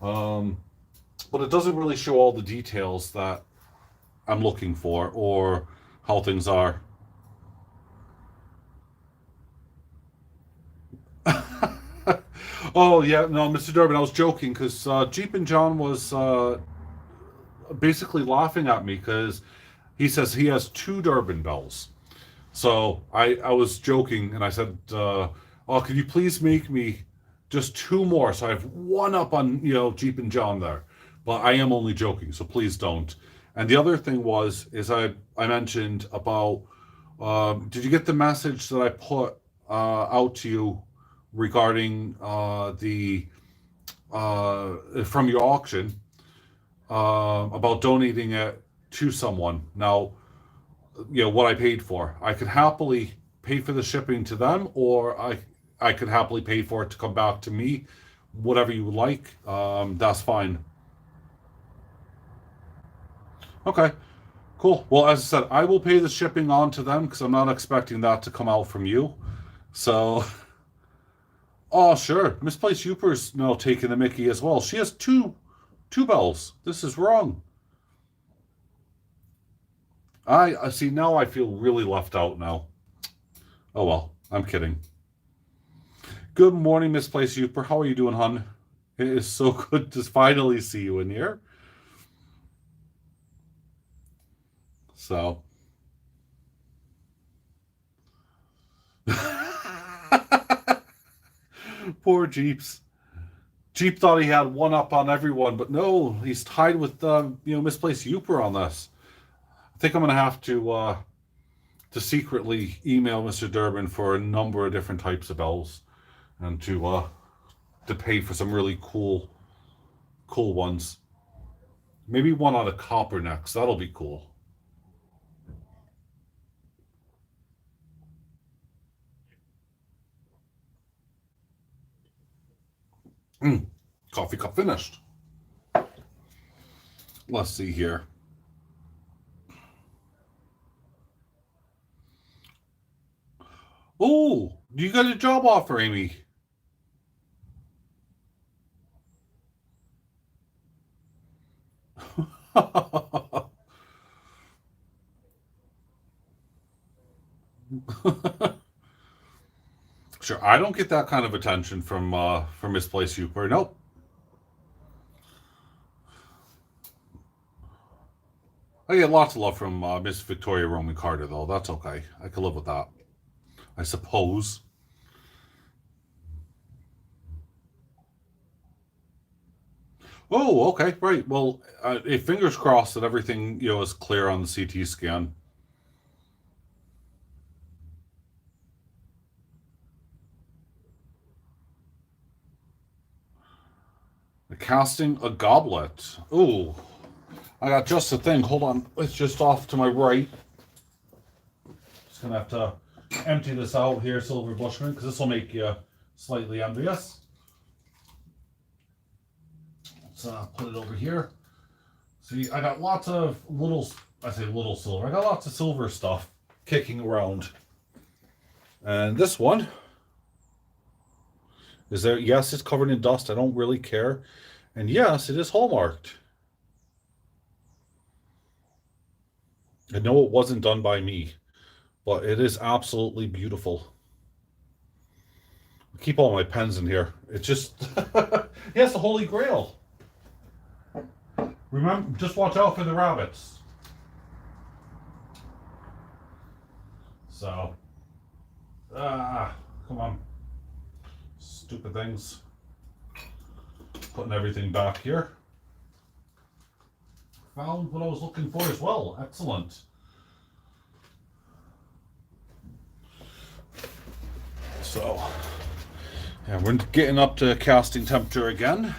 Um, but it doesn't really show all the details that I'm looking for or how things are. Oh yeah, no, Mr. Durbin, I was joking because Jeep and John was basically laughing at me because he says he has two Durbin bells. So I was joking and I said, "Oh, can you please make me just two more so I have one up on Jeep and John there?" But I am only joking, so please don't. And the other thing is I mentioned about did you get the message that I put out to you regarding the from your auction about donating it to someone? Now, what I paid for. I could happily pay for the shipping to them, or I could happily pay for it to come back to me. Whatever you would like, that's fine. Okay, cool. Well, as I said, I will pay the shipping on to them because I'm not expecting that to come out from you. So, oh sure, Misplaced Youper's now taking the Mickey as well. She has two bells. This is wrong. I see now. I feel really left out now. Oh well, I'm kidding. Good morning, Misplaced Youper. How are you doing, hun? It is so good to finally see you in here. So, poor Jeeps. Jeep thought he had one up on everyone, but no, he's tied with Misplaced Youper on this. I think I'm gonna have to secretly email Mr. Durbin for a number of different types of bells and to pay for some really cool ones. Maybe one on a copper next. That'll be cool. Coffee cup finished. Let's see here. Oh, you got a job offer, Amy. Sure, I don't get that kind of attention from Miss Play Super. Nope. I get lots of love from Miss Victoria Roman Carter, though. That's okay. I can live with that, I suppose. Oh, okay, right. Well, fingers crossed that everything is clear on the CT scan. Casting a goblet. Ooh, I got just the thing. Hold on, it's just off to my right. Just gonna have to empty this out here, Silver Bushman, because this will make you slightly envious. Let's put it over here. See, I got lots of little, I say little silver, I got lots of silver stuff kicking around. And this one is there. Yes, it's covered in dust. I don't really care. And yes, it is hallmarked. I know it wasn't done by me, but it is absolutely beautiful. I keep all my pens in here. It's just, yes, the Holy Grail. Remember, just watch out for the rabbits. So, come on. Stupid things. Putting everything back here. Found what I was looking for as well. Excellent. So, yeah, we're getting up to casting temperature again.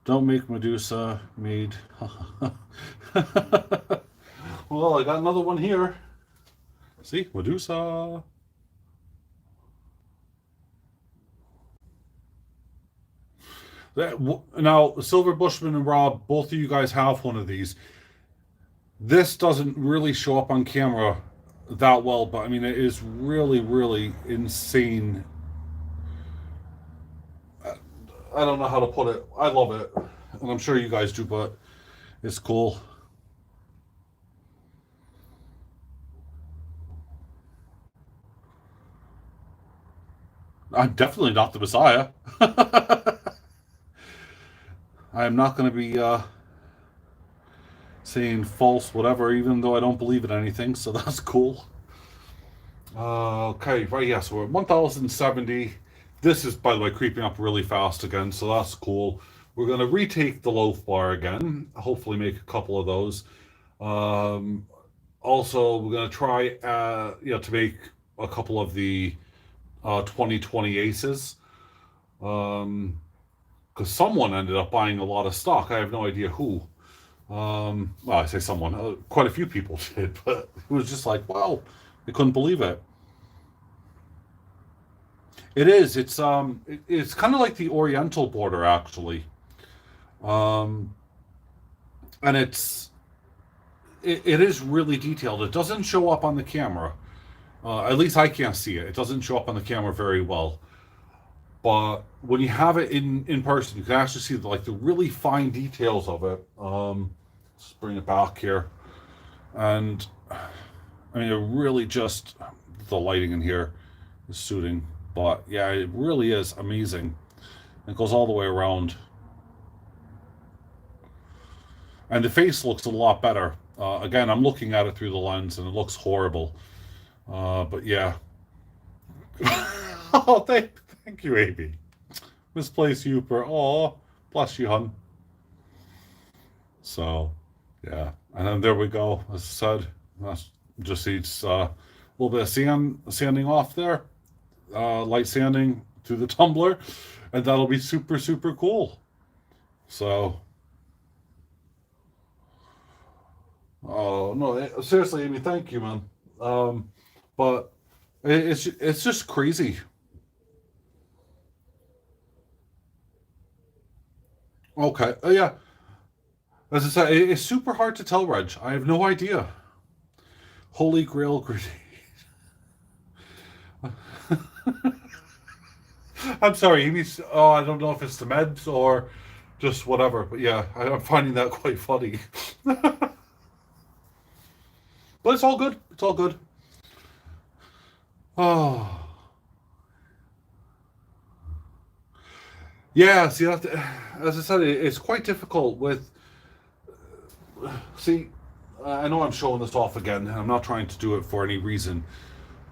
Don't make Medusa made. Well, I got another one here. See, Medusa. Now, Silver Bushman and Rob, both of you guys have one of these. This doesn't really show up on camera that well, but I mean, it is really, really insane. I don't know how to put it. I love it, and I'm sure you guys do, but it's cool. I'm definitely not the Messiah. I am not going to be saying false whatever, even though I don't believe in anything, so that's cool. Okay, right, yeah, so we're at 1070. This is, by the way, creeping up really fast again, so that's cool. We're going to retake the loaf bar again, hopefully make a couple of those. Also, we're going to try to make a couple of the 2020 aces. Because someone ended up buying a lot of stock. I have no idea who. Well, I say someone. Quite a few people did, but it was just like, wow, they couldn't believe it. It is. It's kind of like the Oriental border, actually, um, and it is really detailed. It doesn't show up on the camera. At least I can't see it. It doesn't show up on the camera very well. But when you have it in person, you can actually see the really fine details of it. Let's bring it back here, and I mean, it really just the lighting in here is suiting. But yeah, it really is amazing. It goes all the way around, and the face looks a lot better. Again, I'm looking at it through the lens, and it looks horrible. But yeah. Oh, thank you, Amy. Misplaced Super. Oh, bless you, hun. So, yeah. And then there we go. As I said, that's just needs a little bit of sanding off there. Light sanding through the tumbler. And that'll be super, super cool. So, oh, no, seriously, Amy, thank you, man. But It's just crazy. Okay, yeah. As I said, it's super hard to tell, Reg. I have no idea. Holy Grail grenade. I'm sorry. He means. Oh, I don't know if it's the meds or just whatever. But yeah, I'm finding that quite funny. But it's all good. It's all good. Oh, yeah. See, as I said, it's quite difficult with. See, I know I'm showing this off again, and I'm not trying to do it for any reason,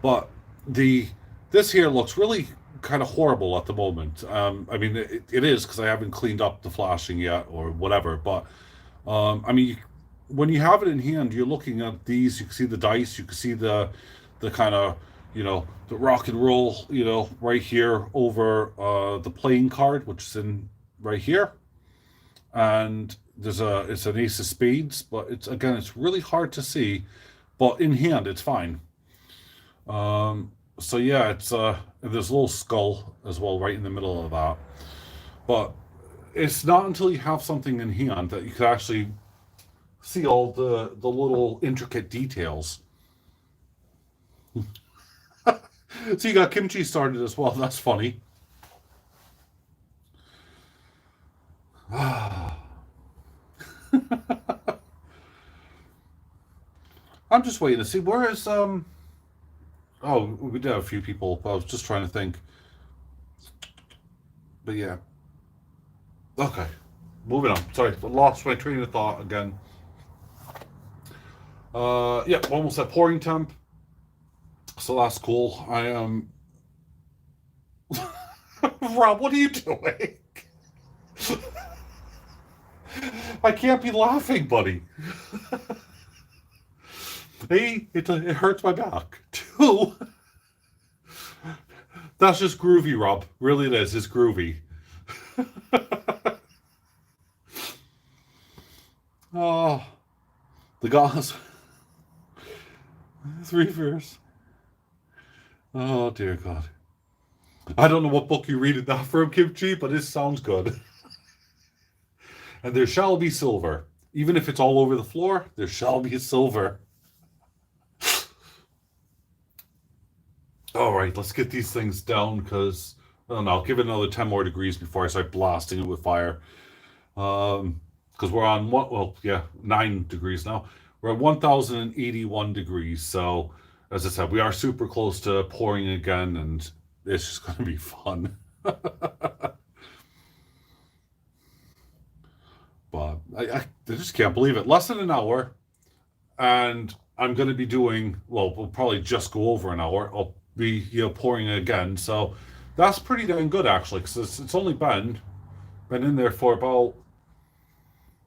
but the this here looks really kind of horrible at the moment. I mean, it is because I haven't cleaned up the flashing yet or whatever. But I mean, when you have it in hand, you're looking at these. You can see the dice. You can see the kind of the rock and roll right here over the playing card, which is in right here, and it's an ace of spades, but it's really hard to see, but in hand it's fine. So yeah, there's a little skull as well right in the middle of that. But it's not until you have something in hand that you can actually see all the little intricate details. So you got kimchi started as well. That's funny. I'm just waiting to see where is oh, we did have a few people, but I was just trying to think. But yeah. Okay. Moving on. Sorry, I lost my train of thought again. Yeah, almost at pouring temp. So that's cool. I Rob, what are you doing? I can't be laughing, buddy. A, it hurts my back. Two, that's just groovy, Rob. Really, it is. It's groovy. Oh, the gods. Three verse. Oh dear God. I don't know what book you read it that from, Kimchi, but it sounds good. And there shall be silver. Even if it's all over the floor, there shall be silver. All right, let's get these things down because I don't know. I'll give it another 10 more degrees before I start blasting it with fire. Because we're on what? Well, yeah, 9 degrees now. We're at 1,081 degrees. So, as I said, we are super close to pouring again, and it's just going to be fun. But I just can't believe it. Less than an hour, and I'm going to be doing, well, we'll probably just go over an hour. I'll be, pouring again. So that's pretty dang good, actually, because it's only been in there for about,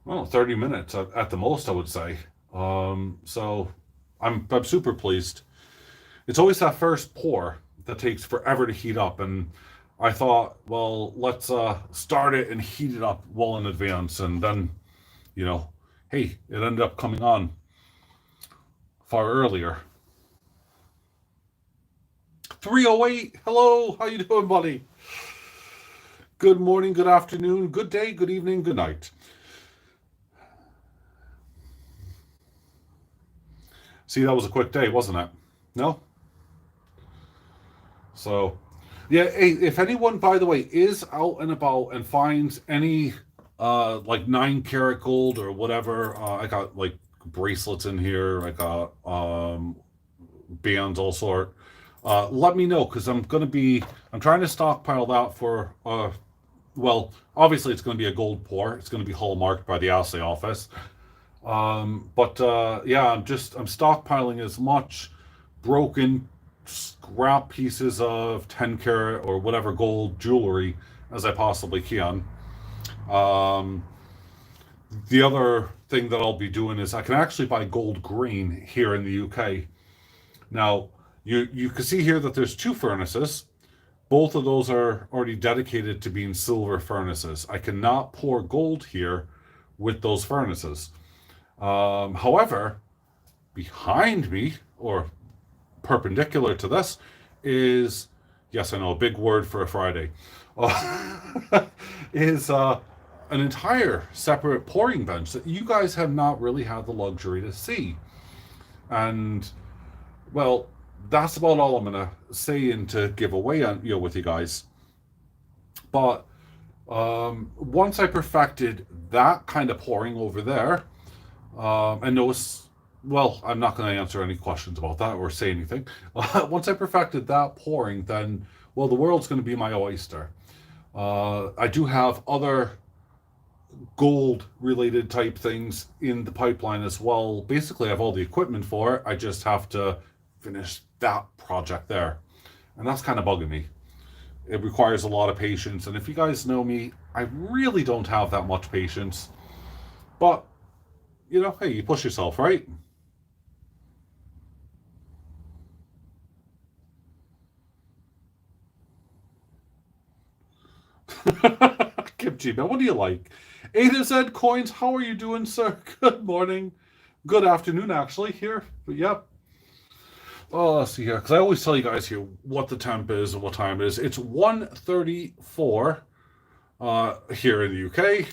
well, 30 minutes at the most, I would say. So I'm super pleased. It's always that first pour that takes forever to heat up, and I thought, well, let's start it and heat it up well in advance, and then, hey, it ended up coming on far earlier. 308. Hello, how you doing, buddy? Good morning, good afternoon, good day, good evening, good night. See, that was a quick day, wasn't it? No? So, yeah, hey, if anyone, by the way, is out and about and finds any like 9 karat gold or whatever, I got like bracelets in here, I got bands, all sort. Let me know because I'm trying to stockpile that for well, obviously it's going to be a gold pour. It's going to be hallmarked by the assay office. But yeah, I'm stockpiling as much broken scrap pieces of 10 karat or whatever gold jewelry as I possibly can. Um, the other thing that I'll be doing is I can actually buy gold grain here in the UK. Now, you can see here that there's 2 furnaces. Both of those are already dedicated to being silver furnaces. I cannot pour gold here with those furnaces. However, behind me, or perpendicular to this is, yes, I know, a big word for a Friday, is an entire separate pouring bench that you guys have not really had the luxury to see. And, well, that's about all I'm going to say and to give away on, with you guys. But once I perfected that kind of pouring over there, and notice, well, I'm not going to answer any questions about that or say anything. Once I perfected that pouring, then, well, the world's going to be my oyster. I do have other gold-related type things in the pipeline as well. Basically, I have all the equipment for it. I just have to finish that project there. And that's kind of bugging me. It requires a lot of patience. And if you guys know me, I really don't have that much patience. But, hey, you push yourself, right? Kimchi, man, what do you like? A to Z Coins, how are you doing, sir? Good morning. Good afternoon, actually, here. But, yep. Oh, let's see here, because I always tell you guys here what the temp is and what time it is. It's 1:34 here in the UK,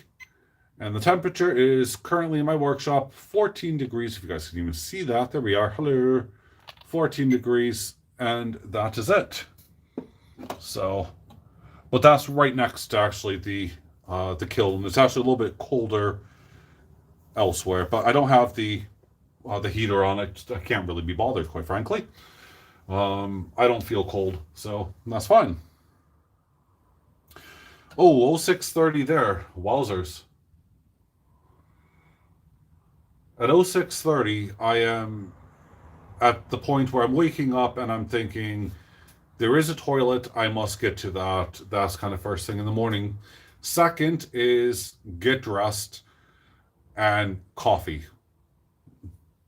and the temperature is currently in my workshop 14 degrees. If you guys can even see that, there we are. Hello, 14 degrees, and that is it. So, but that's right next to actually the kiln. It's actually a little bit colder elsewhere, but I don't have the heater on. I can't really be bothered, quite frankly. I don't feel cold, so that's fine. Oh, 0630 there. Wowzers. At 0630, I am at the point where I'm waking up and I'm thinking, there is a toilet, I must get to that. That's kind of first thing in the morning. Second is get dressed and coffee.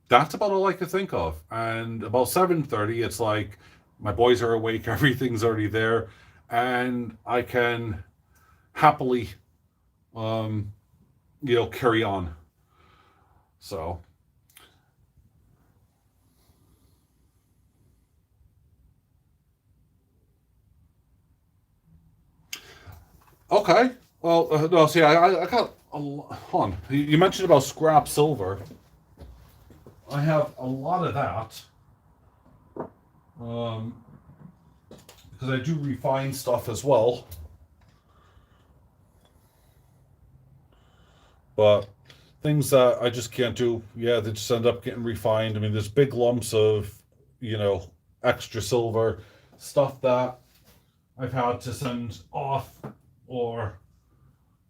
That's about all I could think of. And about 7:30, it's like my boys are awake, everything's already there, and I can happily, carry on. So, okay. Well, no, see, I got a lot. Hold on. You mentioned about scrap silver. I have a lot of that. Because I do refine stuff as well. But things that I just can't do, yeah, they just end up getting refined. I mean, there's big lumps of, extra silver, stuff that I've had to send off or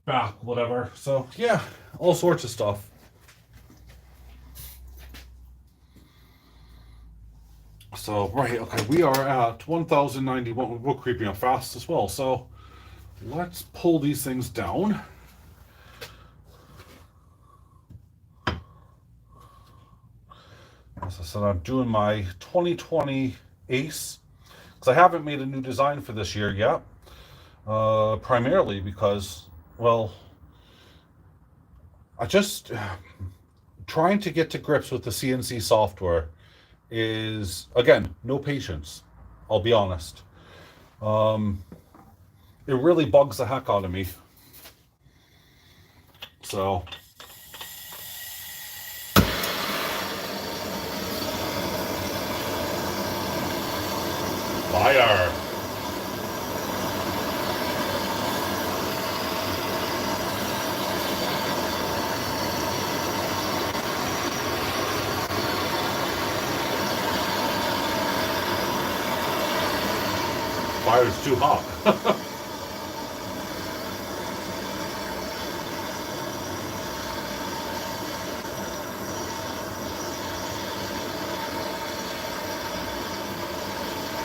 back, whatever. So, yeah, all sorts of stuff. So, right, okay, we are at 1,091. We're creeping up fast as well. So, let's pull these things down. As I said, I'm doing my 2020 Ace, because I haven't made a new design for this year yet. Primarily because, well, I just trying to get to grips with the CNC software is, again, no patience. I'll be honest. It really bugs the heck out of me. So, fire. Fire's too hot.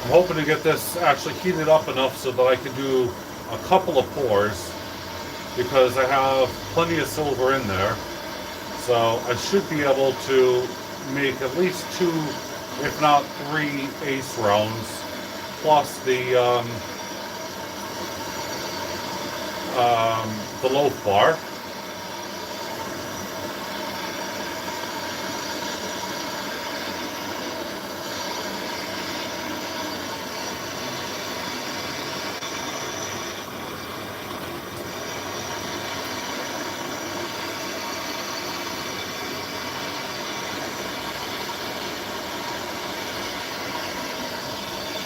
I'm hoping to get this actually heated up enough so that I can do a couple of pours, because I have plenty of silver in there. So I should be able to make at least 2, if not 3 ace rounds, plus the loaf bar.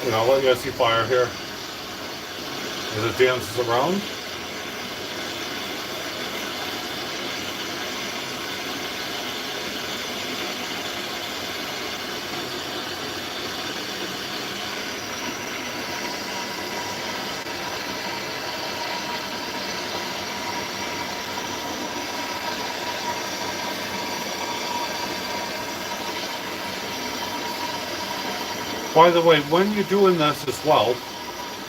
And I'll let you guys see fire here as it dances around. By the way, when you're doing this as well,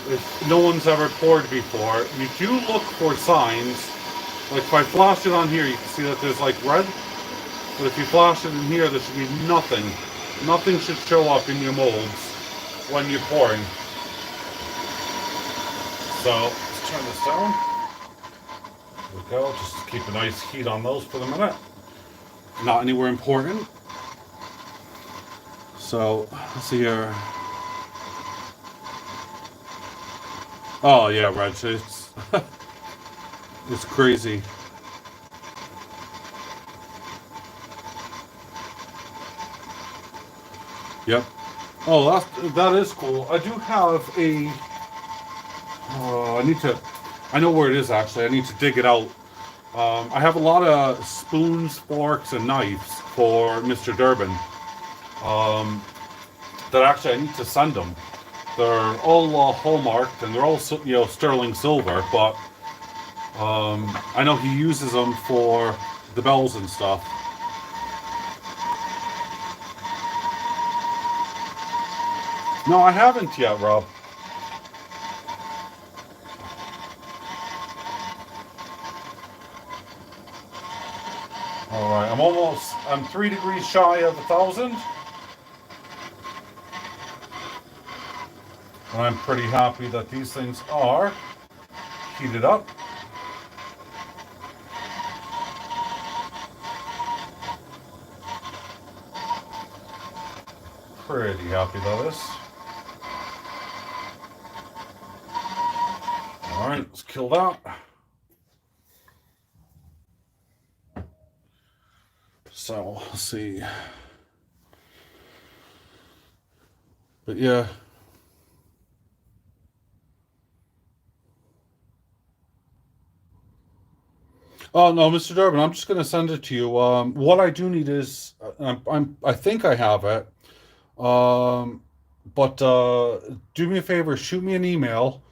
if no one's ever poured before, you do look for signs. Like if I flash it on here, you can see that there's like red. But if you flash it in here, there should be nothing. Nothing should show up in your molds when you're pouring. So let's turn this down. There we go. Just keep a nice heat on those for the minute. Not anywhere important. So let's see here. Oh yeah, Reg, it's it's crazy. Yep. Oh, that is cool. I do have a. I know where it is actually. I need to dig it out. I have a lot of spoons, forks, and knives for Mr. Durbin. That actually I need to send them. They're all hallmarked and they're all sterling silver, but I know he uses them for the bells and stuff. No, I haven't yet, Rob. All right, I'm 3 degrees shy of 1,000. And I'm pretty happy that these things are heated up. Pretty happy about this. All right, let's kill that. So let's see. But yeah. Oh no, Mr. Durbin, I'm just going to send it to you. What I do need is, I think I have it. But do me a favor, shoot me an email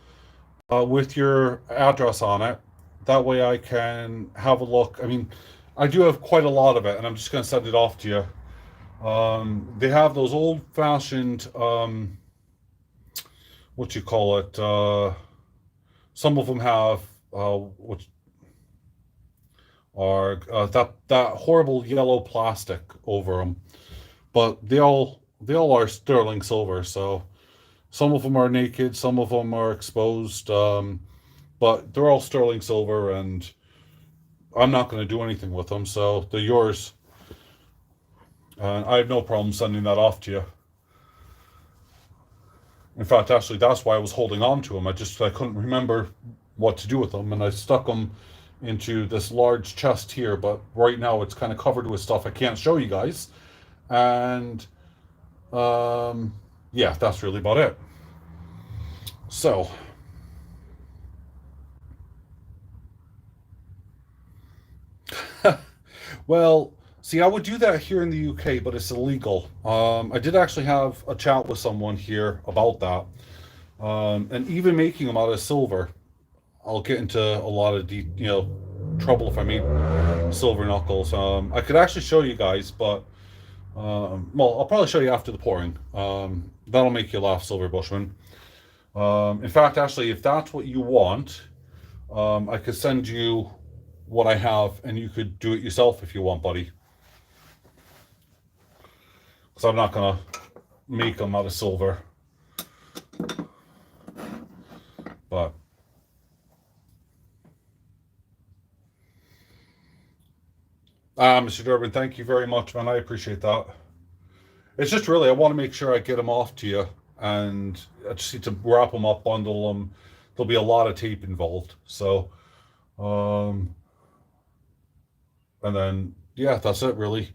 with your address on it. That way I can have a look. I mean, I do have quite a lot of it, and I'm just going to send it off to you. They have those old-fashioned, what you call it? Some of them have what are that horrible yellow plastic over them, but they all are sterling silver. So some of them are naked, some of them are exposed, but they're all sterling silver, and I'm not going to do anything with them. So they're yours, and I have no problem sending that off to you. In fact, actually, that's why I was holding on to them. I couldn't remember what to do with them, and I stuck them into this large chest here, but right now it's kind of covered with stuff I can't show you guys. And yeah, that's really about it. So well, see, I would do that here in the UK, but it's illegal. I did actually have a chat with someone here about that. And even making them out of silver, I'll get into a lot of trouble if I made silver knuckles. I could actually show you guys, but well, I'll probably show you after the pouring. That'll make you laugh, Silver Bushman. In fact, actually, if that's what you want, I could send you what I have, and you could do it yourself if you want, buddy. Because I'm not gonna make them out of silver, but. Mr. Durbin, thank you very much, man. I appreciate that. It's just really, I want to make sure I get them off to you, and I just need to wrap them up, bundle them. There'll be a lot of tape involved. So, and then, yeah, that's it, really.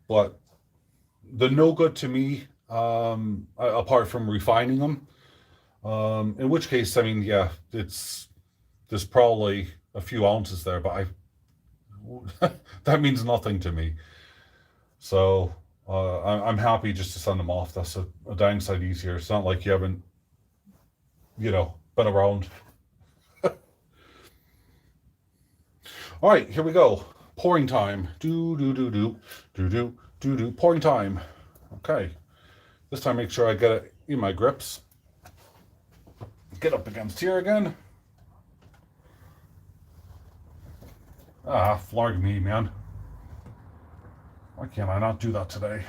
But the no good to me apart from refining them. In which case, I mean, yeah, there's probably a few ounces there, but that means nothing to me. So I'm happy just to send them off. That's a dang sight easier. It's not like you haven't, been around. All right, here we go. Pouring time. Do. Pouring time. Okay. This time, make sure I get it in my grips. Get up against here again. Ah, flarg me, man. Why can't I not do that today?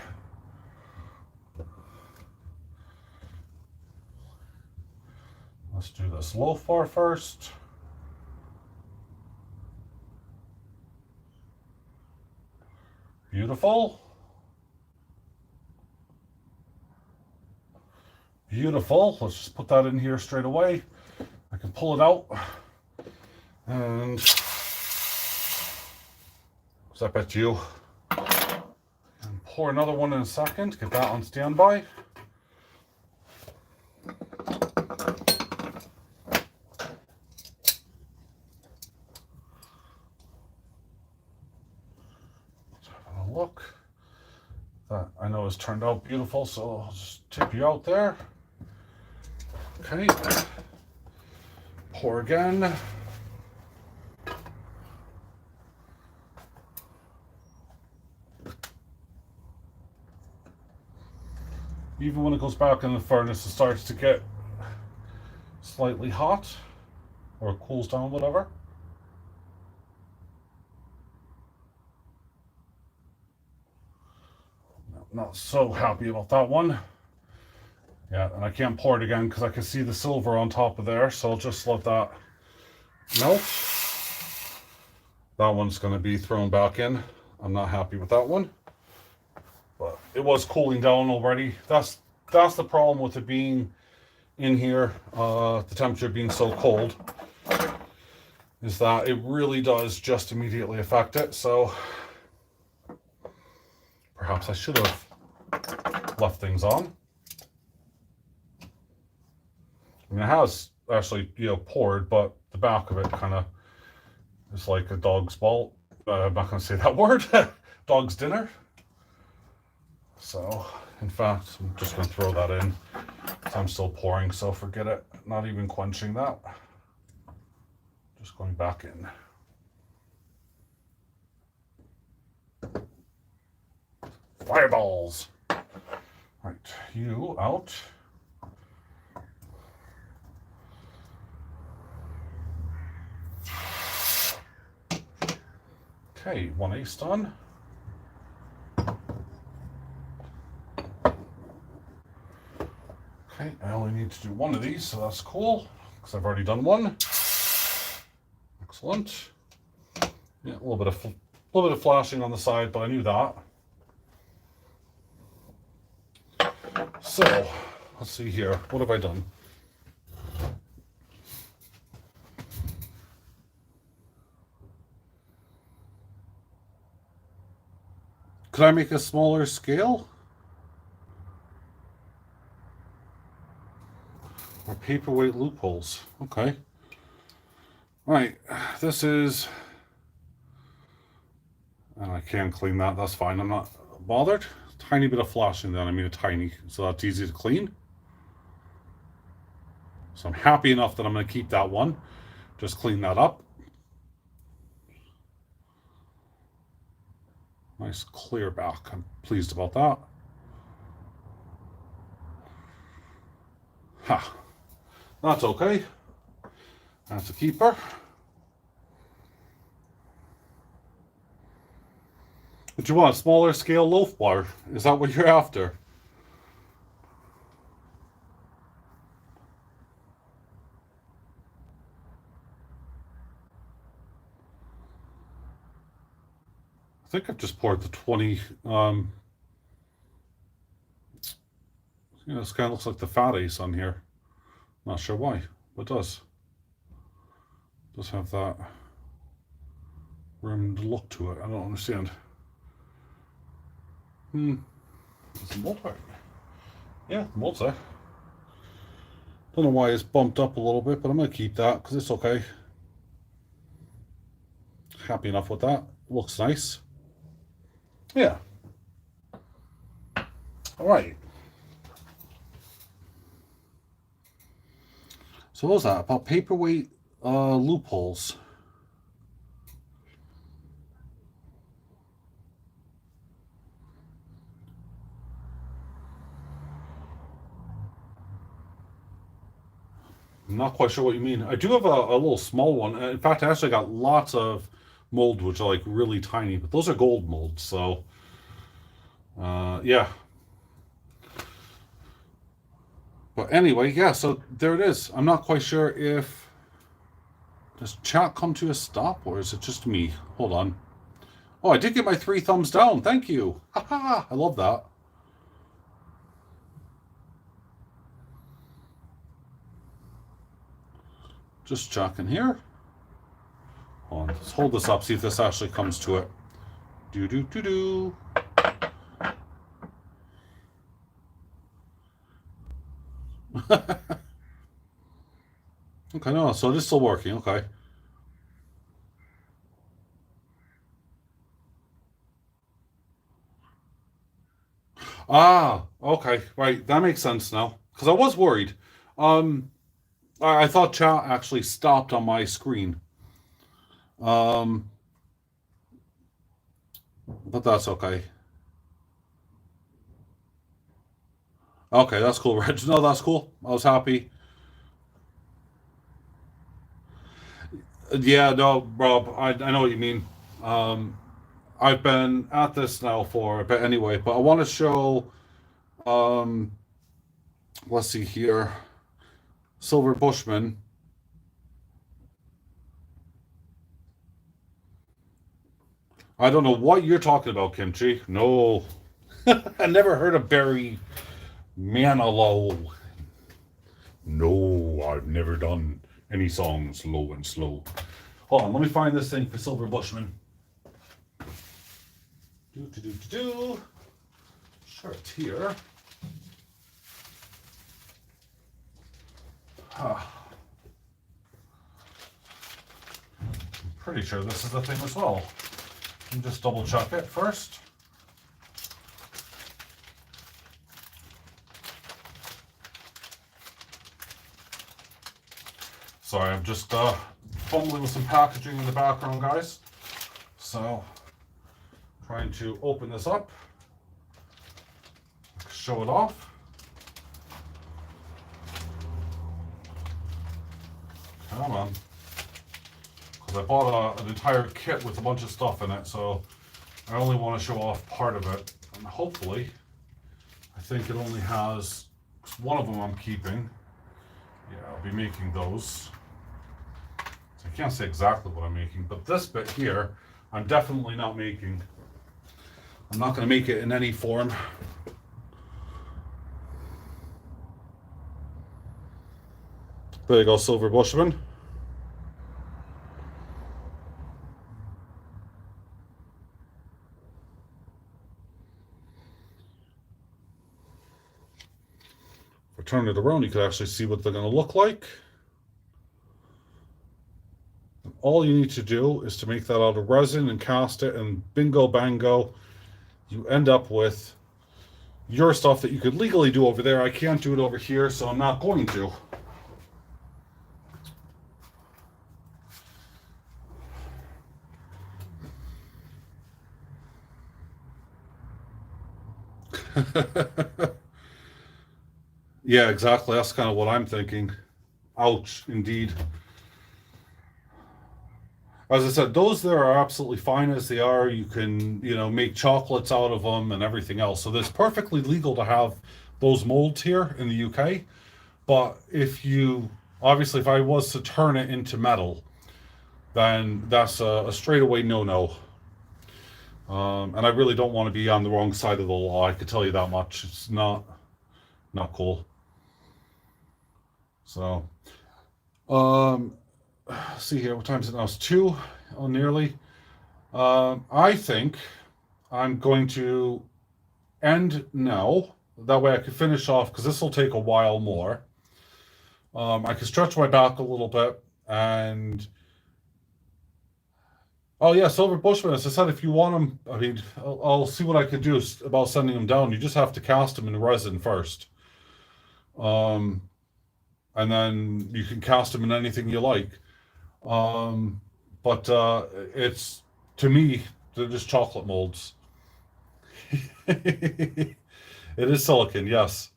Let's do this LivePour first. Beautiful. Beautiful. Let's just put that in here straight away. I can pull it out. And zap at you. And pour another one in a second. Get that on standby. Look, that I know has turned out beautiful, so I'll just tip you out there. Okay, pour again. Even when it goes back in the furnace, it starts to get slightly hot, or it cools down, whatever. Not so happy about that one. Yeah, and I can't pour it again because I can see the silver on top of there, so I'll just let that melt. That one's going to be thrown back in. I'm not happy with that one, but it was cooling down already. That's the problem with it being in here, the temperature being so cold, is that it really does just immediately affect it. So perhaps I should have left things on. I mean, it has actually, poured, but the back of it kind of is like a dog's ball. I'm not going to say that word. Dog's dinner. So, in fact, I'm just going to throw that in. I'm still pouring, so forget it. Not even quenching that. Just going back in. Fireballs. Right, you out. Okay, one ace done. Okay, I only need to do one of these, so that's cool, because I've already done one. Excellent. Yeah, a little bit of flashing on the side, but I knew that. So, let's see here. What have I done? Could I make a smaller scale? Or paperweight loopholes. Okay. All right. This is... And I can clean that. That's fine. I'm not bothered. Tiny bit of flashing then. I mean a tiny. So that's easy to clean. So I'm happy enough that I'm going to keep that one. Just clean that up. Nice clear back. I'm pleased about that. Ha. That's okay. That's a keeper. But you want a smaller scale LivePour? Is that what you're after? I think I've just poured the 20. This kind of looks like the fat ace on here. Not sure why, but it does. Does have that rimmed look to it. I don't understand. It's a multi. Yeah, mold's there. Don't know why it's bumped up a little bit, but I'm going to keep that because it's okay. Happy enough with that. Looks nice. Yeah. All right. So what was that? About paperweight loopholes. I'm not quite sure what you mean. I do have a little small one. In fact, I actually got lots of mold, which are like really tiny, but those are gold molds. So, yeah. But anyway, yeah, so there it is. I'm not quite sure if... Does chat come to a stop, or is it just me? Hold on. Oh, I did get my 3 thumbs down. Thank you. Haha, I love that. Just checking here. Hold on, let's hold this up, see if this actually comes to it. Do. Okay, no, so it is still working, okay. Ah, okay, right, that makes sense now. Because I was worried. I thought chat actually stopped on my screen. But that's okay. Okay, that's cool, Reg. No, that's cool. I was happy. Yeah, no, Rob, I know what you mean. Um, I've been at this now for a bit anyway, but I want to show, um, let's see here, Silver Bushman. I don't know what you're talking about, Kimchi. No, I never heard of Barry Manilow. No, I've never done any songs low and slow. Hold on, let me find this thing for Silver Bushman. Do. Sure, it's here. I'm pretty sure this is the thing as well. Let me just double check it first. Sorry, I'm just fumbling with some packaging in the background, guys. So, trying to open this up, show it off. Come on. Because I bought an entire kit with a bunch of stuff in it, so I only want to show off part of it. And hopefully, I think it only has one of them I'm keeping. Yeah, I'll be making those. So I can't say exactly what I'm making, but this bit here, I'm definitely not making. I'm not going to make it in any form. There you go, Silver Bushman. If I turn it around, you can actually see what they're going to look like. And all you need to do is to make that out of resin and cast it, and bingo bango, you end up with your stuff that you could legally do over there. I can't do it over here, so I'm not going to. Yeah, exactly. That's kind of what I'm thinking. Ouch, indeed. As I said, those there are absolutely fine as they are. You can, make chocolates out of them and everything else. So it's perfectly legal to have those molds here in the UK. But if I was to turn it into metal, then that's a straightaway no-no. And I really don't want to be on the wrong side of the law. I could tell you that much. It's not cool. So, see here, what time is it now? It's 2, nearly. I think I'm going to end now. That way I could finish off, because this will take a while more. I could stretch my back a little bit, and oh yeah, Silver Bushman, as I said, if you want them, I mean, I'll see what I can do about sending them down. You just have to cast them in resin first. And then you can cast them in anything you like. But it's, to me, they're just chocolate molds. It is silicon, yes.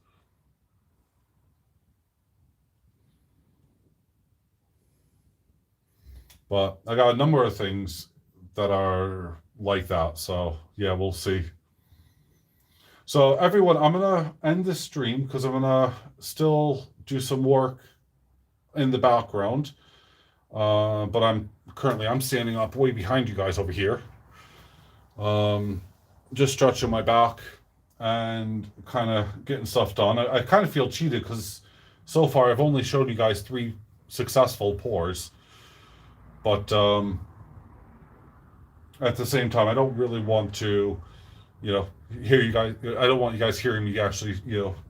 But I got a number of things that are like that. So yeah, we'll see. So everyone, I'm gonna end this stream because I'm gonna still do some work in the background. But I'm standing up way behind you guys over here. Just stretching my back and kind of getting stuff done. I kind of feel cheated because so far I've only showed you guys 3 successful pours. But at the same time, I don't really want to, hear you guys. I don't want you guys hearing me actually,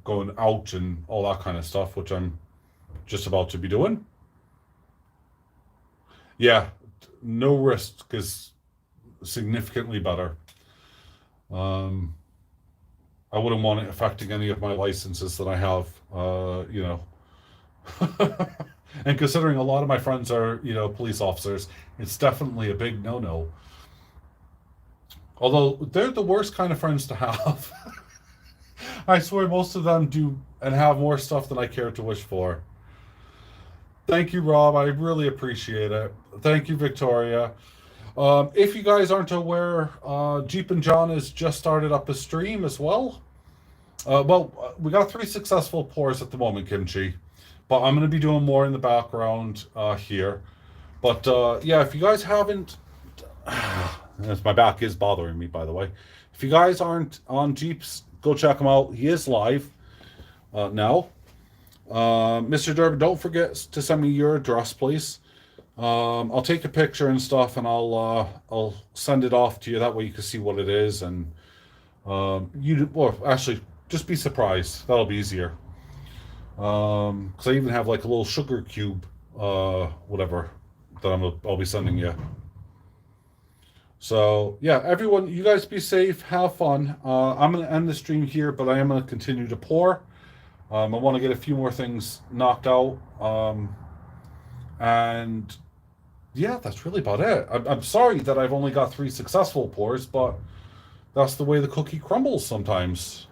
going out and all that kind of stuff, which I'm just about to be doing. Yeah, no risk is significantly better. I wouldn't want it affecting any of my licenses that I have, And considering a lot of my friends are, police officers, it's definitely a big no-no. Although they're the worst kind of friends to have. I swear most of them do and have more stuff than I care to wish for. Thank you, Rob. I really appreciate it. Thank you, Victoria. If you guys aren't aware, Jeep and John has just started up a stream as well. We got 3 successful pours at the moment, Kimchi. But I'm going to be doing more in the background here. But yeah, if you guys haven't... my back is bothering me, by the way. If you guys aren't on Jeeps, go check him out. He is live now. Mr. Durbin, don't forget to send me your address, please. I'll take a picture and stuff, and I'll send it off to you. That way you can see what it is, and actually, just be surprised. That'll be easier. Because I even have like a little sugar cube, whatever, that I'll be sending you. So yeah, everyone, you guys be safe, have fun. I'm gonna end the stream here, but I am gonna continue to pour. I want to get a few more things knocked out. And yeah, that's really about it. I'm sorry that I've only got 3 successful pours, but that's the way the cookie crumbles sometimes.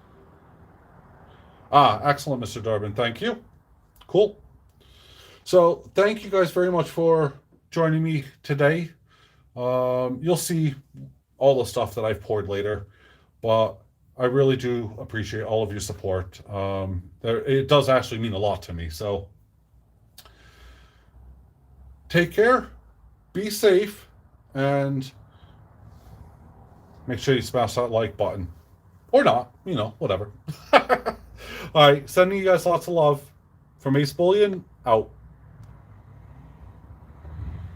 Excellent, Mr. Durbin. Thank you. Cool. So thank you guys very much for joining me today. You'll see all the stuff that I've poured later, but I really do appreciate all of your support. It does actually mean a lot to me. So take care, be safe, and make sure you smash that like button. Or not, whatever. All right, sending you guys lots of love from AceBullion, out.